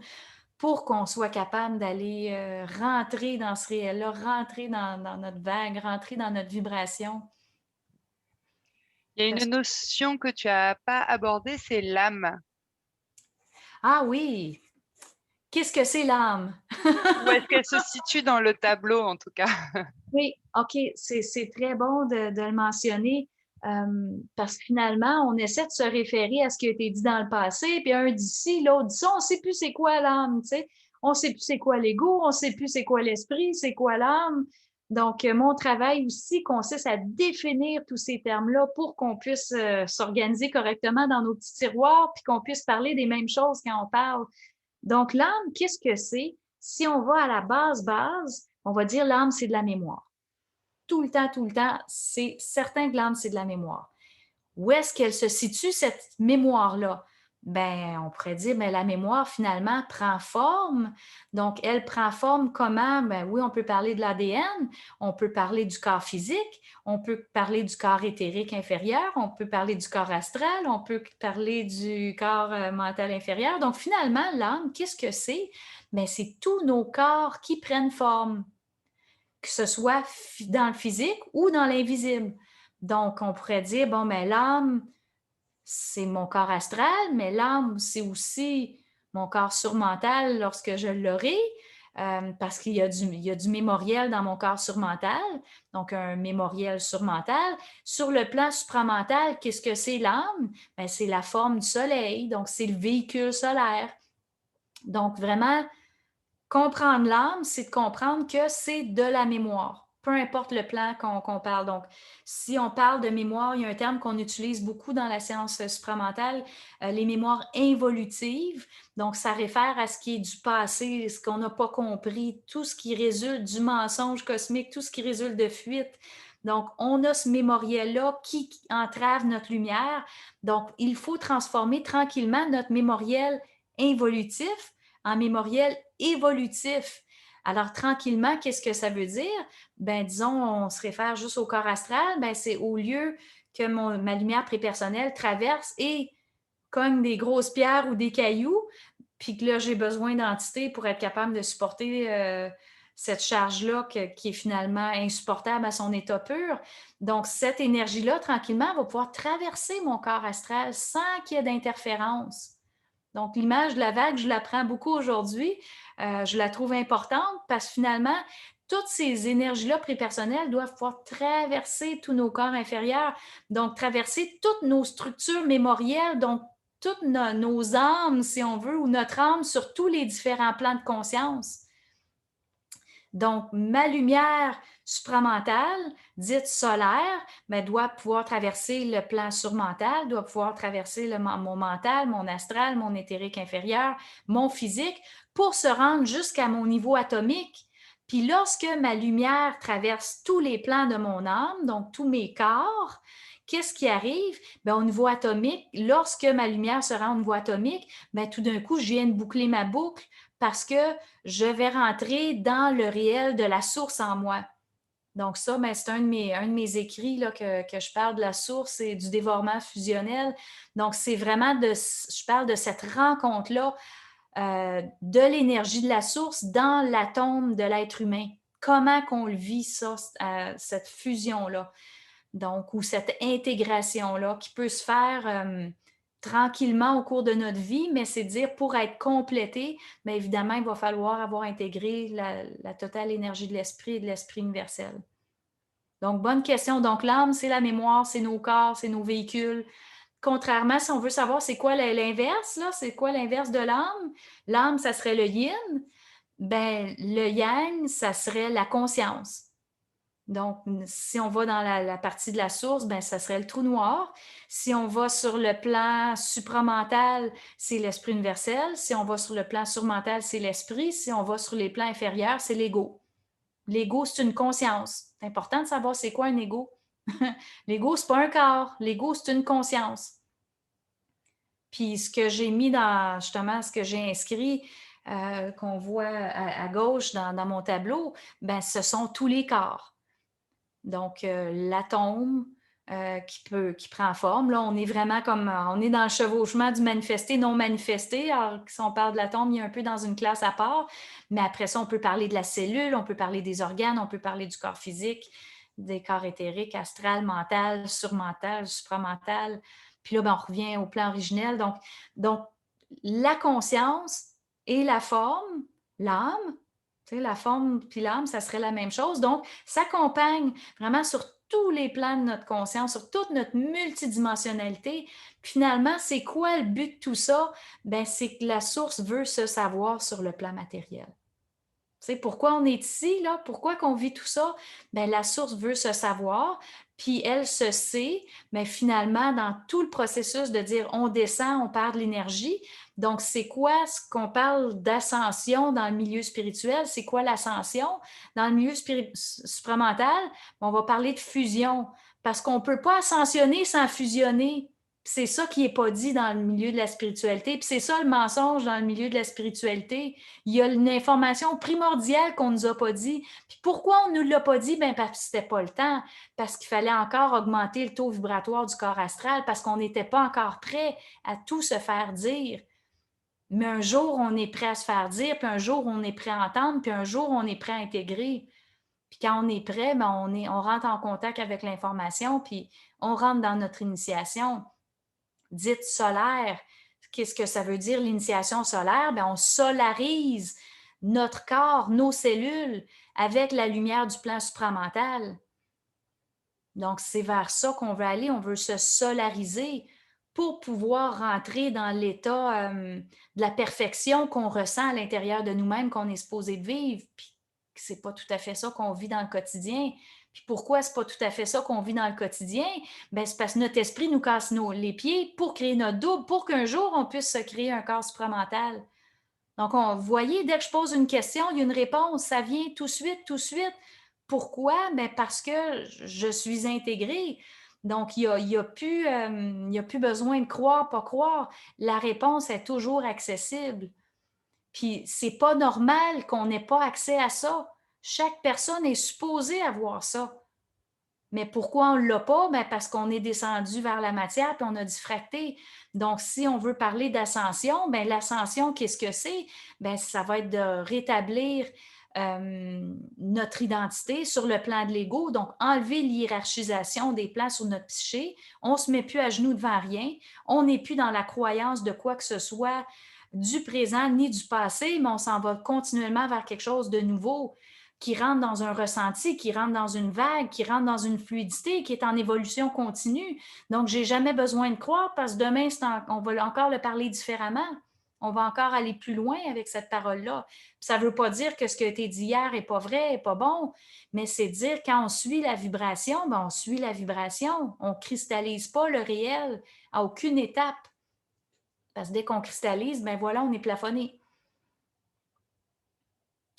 pour qu'on soit capable d'aller rentrer dans ce réel-là, rentrer dans notre vague, rentrer dans notre vibration. Il y a Parce une que- notion que tu n'as pas abordée, c'est l'âme. Ah oui! Qu'est-ce que c'est l'âme? Où est-ce qu'elle se situe dans le tableau, en tout cas? Oui, OK, c'est très bon de le mentionner parce que finalement, on essaie de se référer à ce qui a été dit dans le passé, puis un dit ci, l'autre dit ça, on ne sait plus c'est quoi l'âme, tu sais. On ne sait plus c'est quoi l'ego, on ne sait plus c'est quoi l'esprit, c'est quoi l'âme. Donc, mon travail aussi consiste à définir tous ces termes-là pour qu'on puisse s'organiser correctement dans nos petits tiroirs, puis qu'on puisse parler des mêmes choses quand on parle. Donc, l'âme, qu'est-ce que c'est? Si on va à la base, on va dire l'âme, c'est de la mémoire. Tout le temps, c'est certain que l'âme, c'est de la mémoire. Où est-ce qu'elle se situe, cette mémoire-là? Ben, on pourrait dire, mais la mémoire, finalement, prend forme. Donc, elle prend forme comment? Ben oui, on peut parler de l'ADN, on peut parler du corps physique, on peut parler du corps éthérique inférieur, on peut parler du corps astral, on peut parler du corps mental inférieur. Donc, finalement, l'âme, qu'est-ce que c'est? Ben, c'est tous nos corps qui prennent forme, que ce soit dans le physique ou dans l'invisible. Donc, on pourrait dire, bon, mais l'âme, c'est mon corps astral, mais l'âme, c'est aussi mon corps surmental lorsque je l'aurai, parce il y a du mémoriel dans mon corps surmental, donc un mémoriel surmental. Sur le plan supramental, qu'est-ce que c'est l'âme? Ben, c'est la forme du soleil, donc c'est le véhicule solaire. Donc, vraiment, comprendre l'âme, c'est de comprendre que c'est de la mémoire. peu importe le plan qu'on parle. Donc, si on parle de mémoire, il y a un terme qu'on utilise beaucoup dans la science supramentale, les mémoires involutives. Donc, ça réfère à ce qui est du passé, ce qu'on n'a pas compris, tout ce qui résulte du mensonge cosmique, tout ce qui résulte de fuite. Donc, on a ce mémoriel-là qui entrave notre lumière. Donc, il faut transformer tranquillement notre mémoriel involutif en mémoriel évolutif. Alors, tranquillement, qu'est-ce que ça veut dire? Ben, disons, on se réfère juste au corps astral, ben, c'est au lieu que ma lumière prépersonnelle traverse et cogne des grosses pierres ou des cailloux, puis que là, j'ai besoin d'entités pour être capable de supporter cette charge-là qui est finalement insupportable à son état pur. Donc, cette énergie-là, tranquillement, va pouvoir traverser mon corps astral sans qu'il y ait d'interférence. Donc, l'image de la vague, je la prends beaucoup aujourd'hui. Je la trouve importante parce que finalement, toutes ces énergies-là prépersonnelles doivent pouvoir traverser tous nos corps inférieurs, donc traverser toutes nos structures mémorielles, donc toutes nos âmes, si on veut, ou notre âme sur tous les différents plans de conscience. Donc, ma lumière supramentale, dite solaire, ben, doit pouvoir traverser le plan surmental, doit pouvoir traverser mon mental, mon astral, mon éthérique inférieur, mon physique, pour se rendre jusqu'à mon niveau atomique. Puis lorsque ma lumière traverse tous les plans de mon âme, donc tous mes corps, qu'est-ce qui arrive? Bien, au niveau atomique, lorsque ma lumière se rend au niveau atomique, bien, tout d'un coup, je viens de boucler ma boucle parce que je vais rentrer dans le réel de la source en moi. Donc ça, ben, c'est un de mes écrits là, que je parle de la source et du dévorement fusionnel. Donc, c'est vraiment je parle de cette rencontre-là de l'énergie de la source dans l'atome de l'être humain. Comment qu'on le vit, ça, cette fusion-là. Donc, ou cette intégration-là qui peut se faire tranquillement au cours de notre vie, mais c'est dire pour être complété, bien évidemment, il va falloir avoir intégré la totale énergie de l'esprit et de l'esprit universel. Donc, bonne question. Donc, l'âme, c'est la mémoire, c'est nos corps, c'est nos véhicules. Contrairement, si on veut savoir c'est quoi l'inverse, là, c'est quoi l'inverse de l'âme? L'âme, ça serait le yin. Ben, le yang, ça serait la conscience. Donc, si on va dans la partie de la source, ben, ça serait le trou noir. Si on va sur le plan supramental, c'est l'esprit universel. Si on va sur le plan surmental, c'est l'esprit. Si on va sur les plans inférieurs, c'est l'ego. L'ego, c'est une conscience. C'est important de savoir c'est quoi un ego. L'ego, c'est pas un corps. L'ego, c'est une conscience. Puis ce que j'ai mis dans, justement, ce que j'ai inscrit, qu'on voit à gauche dans mon tableau, ben, ce sont tous les corps. Donc, l'atome qui prend forme. Là, on est vraiment on est dans le chevauchement du manifesté, non manifesté. Alors, si on parle de l'atome, il y a un peu dans une classe à part. Mais après ça, on peut parler de la cellule, on peut parler des organes, on peut parler du corps physique, des corps éthériques, astral, mental, surmental, supramental. Puis là, ben, on revient au plan originel. Donc, la conscience et la forme, l'âme, la forme puis l'âme, ça serait la même chose. Donc, s'accompagne vraiment sur tous les plans de notre conscience, sur toute notre multidimensionnalité. Puis finalement, c'est quoi le but de tout ça? Ben, c'est que la source veut se savoir sur le plan matériel. Tu sais, pourquoi on est ici, là? Pourquoi qu'on vit tout ça? Bien, la source veut se savoir, puis elle se sait, mais finalement, dans tout le processus de dire on descend, on perd de l'énergie. Donc, c'est quoi ce qu'on parle d'ascension dans le milieu spirituel? C'est quoi l'ascension? Dans le milieu supramental, on va parler de fusion, parce qu'on ne peut pas ascensionner sans fusionner. C'est ça qui n'est pas dit dans le milieu de la spiritualité. Puis c'est ça le mensonge dans le milieu de la spiritualité. Il y a une information primordiale qu'on ne nous a pas dit. Puis pourquoi on ne nous l'a pas dit? Bien, parce que c'était pas le temps. Parce qu'il fallait encore augmenter le taux vibratoire du corps astral, parce qu'on n'était pas encore prêt à tout se faire dire. Mais un jour, on est prêt à se faire dire, puis un jour, on est prêt à entendre, puis un jour, on est prêt à intégrer. Puis quand on est prêt, bien, on rentre en contact avec l'information, puis on rentre dans notre initiation dite solaire. Qu'est-ce que ça veut dire l'initiation solaire? Bien, on solarise notre corps, nos cellules avec la lumière du plan supramental. Donc, c'est vers ça qu'on veut aller. On veut se solariser pour pouvoir rentrer dans l'état de la perfection qu'on ressent à l'intérieur de nous-mêmes, qu'on est supposé de vivre. Puis c'est pas tout à fait ça qu'on vit dans le quotidien. Puis pourquoi c'est pas tout à fait ça qu'on vit dans le quotidien? Ben, c'est parce que notre esprit nous casse les pieds pour créer notre double, pour qu'un jour, on puisse se créer un corps supramental. Donc, vous voyez, dès que je pose une question, il y a une réponse, ça vient tout de suite, tout de suite. Pourquoi? Ben parce que je suis intégrée. Donc, il n'y a plus besoin de croire, pas croire. La réponse est toujours accessible. Puis, c'est pas normal qu'on n'ait pas accès à ça. Chaque personne est supposée avoir ça. Mais pourquoi on ne l'a pas? Ben parce qu'on est descendu vers la matière puis on a diffracté. Donc, si on veut parler d'ascension, ben l'ascension, qu'est-ce que c'est? Ben, ça va être de rétablir notre identité sur le plan de l'ego, donc enlever l'hiérarchisation des plans sur notre psyché. On ne se met plus à genoux devant rien. On n'est plus dans la croyance de quoi que ce soit du présent ni du passé, mais on s'en va continuellement vers quelque chose de nouveau qui rentre dans un ressenti, qui rentre dans une vague, qui rentre dans une fluidité, qui est en évolution continue. Donc, je n'ai jamais besoin de croire parce que demain, on va encore le parler différemment. On va encore aller plus loin avec cette parole-là. Ça ne veut pas dire que ce qui a été dit hier n'est pas vrai, n'est pas bon, mais c'est dire quand on suit la vibration, ben on suit la vibration. On ne cristallise pas le réel à aucune étape. Parce que dès qu'on cristallise, ben voilà, on est plafonné.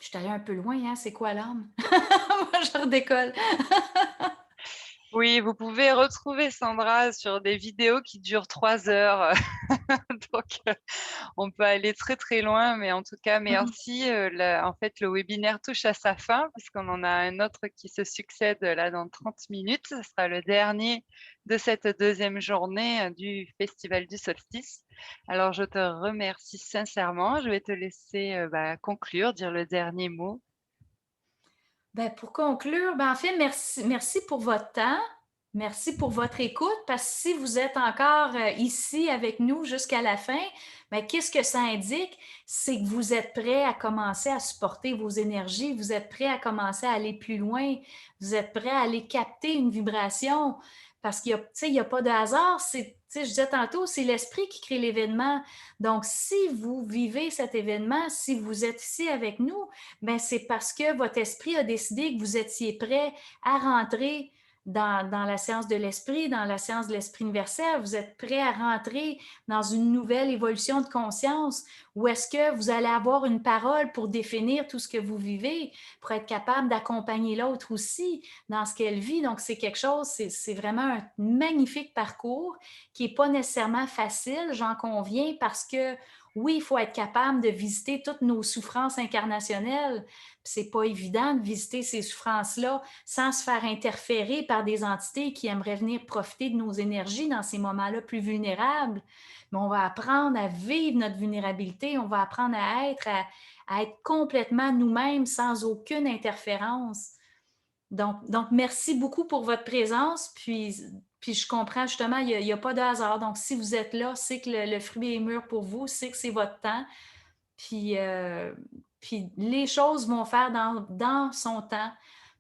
Je suis allée un peu loin, hein? C'est quoi l'âme? Moi, je redécolle. Oui, vous pouvez retrouver Sandra sur des vidéos qui durent 3 heures. Donc, on peut aller très, très loin. Mais en tout cas, merci. En fait, le webinaire touche à sa fin puisqu'on en a un autre qui se succède là dans 30 minutes. Ce sera le dernier de cette deuxième journée du Festival du Solstice. Alors, je te remercie sincèrement. Je vais te laisser conclure, dire le dernier mot. Ben, pour conclure, ben, en fait, merci pour votre temps. Merci pour votre écoute, parce que si vous êtes encore ici avec nous jusqu'à la fin, ben, qu'est-ce que ça indique? C'est que vous êtes prêts à commencer à supporter vos énergies, vous êtes prêts à commencer à aller plus loin, vous êtes prêts à aller capter une vibration, parce qu'il n'y a pas de hasard. Je disais tantôt, c'est l'esprit qui crée l'événement. Donc, si vous vivez cet événement, si vous êtes ici avec nous, ben, c'est parce que votre esprit a décidé que vous étiez prêt à rentrer dans la science de l'esprit, dans la science de l'esprit universel. Vous êtes prêt à rentrer dans une nouvelle évolution de conscience où est-ce que vous allez avoir une parole pour définir tout ce que vous vivez, pour être capable d'accompagner l'autre aussi dans ce qu'elle vit. Donc, c'est quelque chose, c'est vraiment un magnifique parcours qui n'est pas nécessairement facile, j'en conviens, parce que oui, il faut être capable de visiter toutes nos souffrances incarnationnelles. C'est pas évident de visiter ces souffrances-là sans se faire interférer par des entités qui aimeraient venir profiter de nos énergies dans ces moments-là plus vulnérables. Mais on va apprendre à vivre notre vulnérabilité, on va apprendre à être complètement nous-mêmes sans aucune interférence. Donc, merci beaucoup pour votre présence. Puis je comprends justement, il n'y a pas de hasard. Donc, si vous êtes là, c'est que le fruit est mûr pour vous, c'est que c'est votre temps. Puis les choses vont faire dans son temps.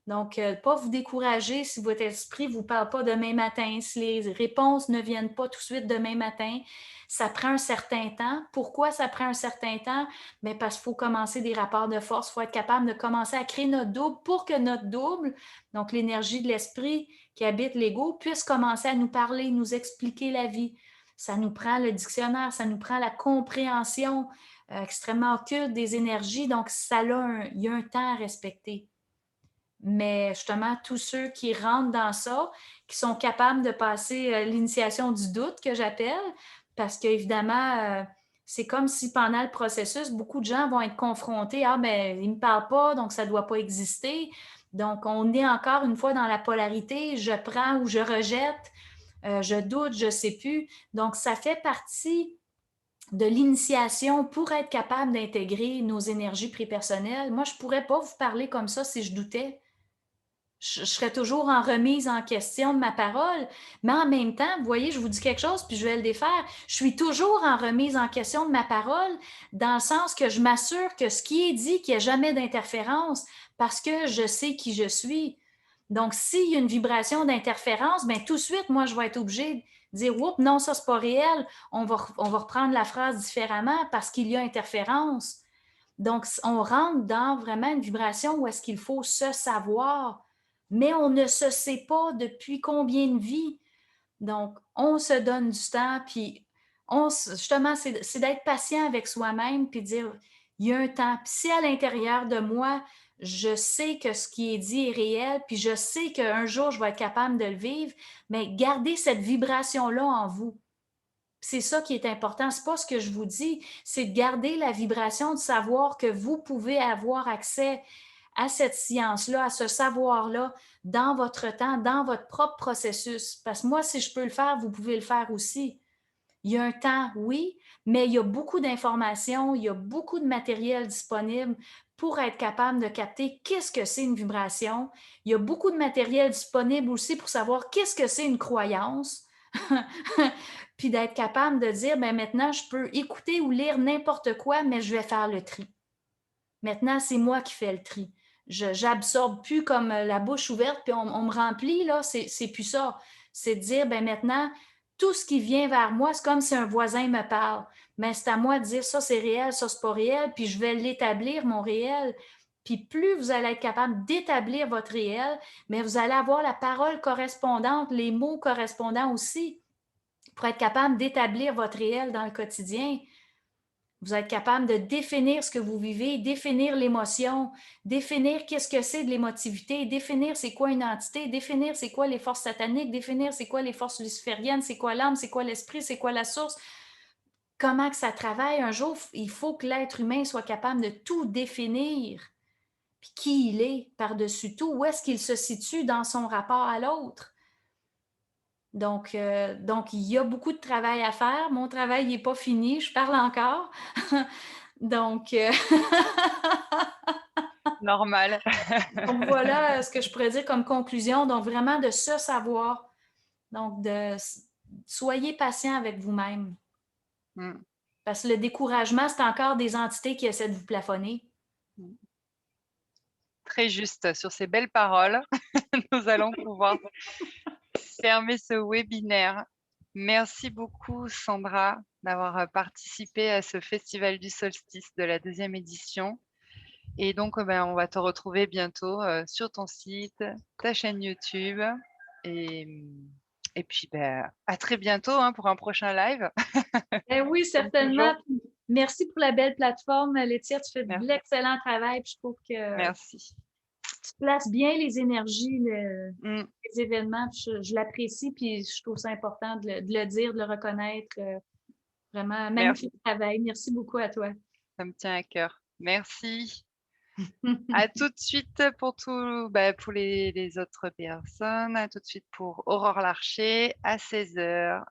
Donc, pas vous décourager si votre esprit ne vous parle pas demain matin, si les réponses ne viennent pas tout de suite demain matin. Ça prend un certain temps. Pourquoi ça prend un certain temps? Bien, parce qu'il faut commencer des rapports de force. Il faut être capable de commencer à créer notre double pour que notre double, donc l'énergie de l'esprit qui habite l'ego, puisse commencer à nous parler, nous expliquer la vie. Ça nous prend le dictionnaire, ça nous prend la compréhension extrêmement occulte des énergies. Donc, il y a un temps à respecter. Mais justement, tous ceux qui rentrent dans ça, qui sont capables de passer l'initiation du doute, que j'appelle, parce qu'évidemment, c'est comme si pendant le processus, beaucoup de gens vont être confrontés « Ah, ben, il ne me parle pas, donc ça ne doit pas exister. » Donc, on est encore une fois dans la polarité « je prends ou je rejette, je doute, je ne sais plus ». Donc, ça fait partie de l'initiation pour être capable d'intégrer nos énergies prépersonnelles. Moi, je ne pourrais pas vous parler comme ça si je doutais. Je serais toujours en remise en question de ma parole, mais en même temps, vous voyez, je vous dis quelque chose, puis je vais le défaire. Je suis toujours en remise en question de ma parole, dans le sens que je m'assure que ce qui est dit, qu'il n'y a jamais d'interférence, parce que je sais qui je suis. Donc, s'il y a une vibration d'interférence, bien, tout de suite, moi, je vais être obligée de dire « Oups, non, ça, c'est pas réel. On va reprendre la phrase différemment parce qu'il y a interférence. » Donc, on rentre dans vraiment une vibration où est-ce qu'il faut se savoir, mais on ne se sait pas depuis combien de vies. Donc, on se donne du temps, puis justement, c'est d'être patient avec soi-même, puis dire, il y a un temps. Puis si à l'intérieur de moi, je sais que ce qui est dit est réel, puis je sais qu'un jour, je vais être capable de le vivre, mais gardez cette vibration-là en vous. C'est ça qui est important. C'est pas ce que je vous dis, c'est de garder la vibration, de savoir que vous pouvez avoir accès à cette science-là, à ce savoir-là, dans votre temps, dans votre propre processus. Parce que moi, si je peux le faire, vous pouvez le faire aussi. Il y a un temps, oui, mais il y a beaucoup d'informations, il y a beaucoup de matériel disponible pour être capable de capter qu'est-ce que c'est une vibration. Il y a beaucoup de matériel disponible aussi pour savoir qu'est-ce que c'est une croyance. Puis d'être capable de dire, ben maintenant, je peux écouter ou lire n'importe quoi, mais je vais faire le tri. Maintenant, c'est moi qui fais le tri. J'absorbe plus comme la bouche ouverte, puis on me remplit, là, c'est plus ça. C'est de dire, ben maintenant, tout ce qui vient vers moi, c'est comme si un voisin me parle. Mais c'est à moi de dire, ça c'est réel, ça c'est pas réel, puis je vais l'établir, mon réel. Puis plus vous allez être capable d'établir votre réel, mais vous allez avoir la parole correspondante, les mots correspondants aussi, pour être capable d'établir votre réel dans le quotidien. Vous êtes capable de définir ce que vous vivez, définir l'émotion, définir qu'est-ce que c'est de l'émotivité, définir c'est quoi une entité, définir c'est quoi les forces sataniques, définir c'est quoi les forces lucifériennes, c'est quoi l'âme, c'est quoi l'esprit, c'est quoi la source, comment que ça travaille. Un jour, il faut que l'être humain soit capable de tout définir, puis qui il est par-dessus tout, où est-ce qu'il se situe dans son rapport à l'autre. Donc, il y a beaucoup de travail à faire. Mon travail n'est pas fini, je parle encore. Donc, Normal. donc, voilà ce que je pourrais dire comme conclusion. Donc, vraiment de se savoir. Donc, soyez patient avec vous-même. Parce que le découragement, c'est encore des entités qui essaient de vous plafonner. Très juste. Sur ces belles paroles, nous allons pouvoir fermer ce webinaire. Merci beaucoup, Sandra, d'avoir participé à ce Festival du Solstice de la 2e édition. Et donc, on va te retrouver bientôt sur ton site, ta chaîne YouTube. Et puis, à très bientôt pour un prochain live. Oui, certainement. Merci pour la belle plateforme, Laetitia. Tu fais de l'excellent travail. Puis je trouve que merci. Tu places bien les énergies, les événements. Je l'apprécie, puis je trouve ça important de le dire, de le reconnaître. Vraiment, magnifique travail. Merci beaucoup à toi. Ça me tient à cœur. Merci. À tout de suite pour les autres personnes. À tout de suite pour Aurore Larcher à 16h.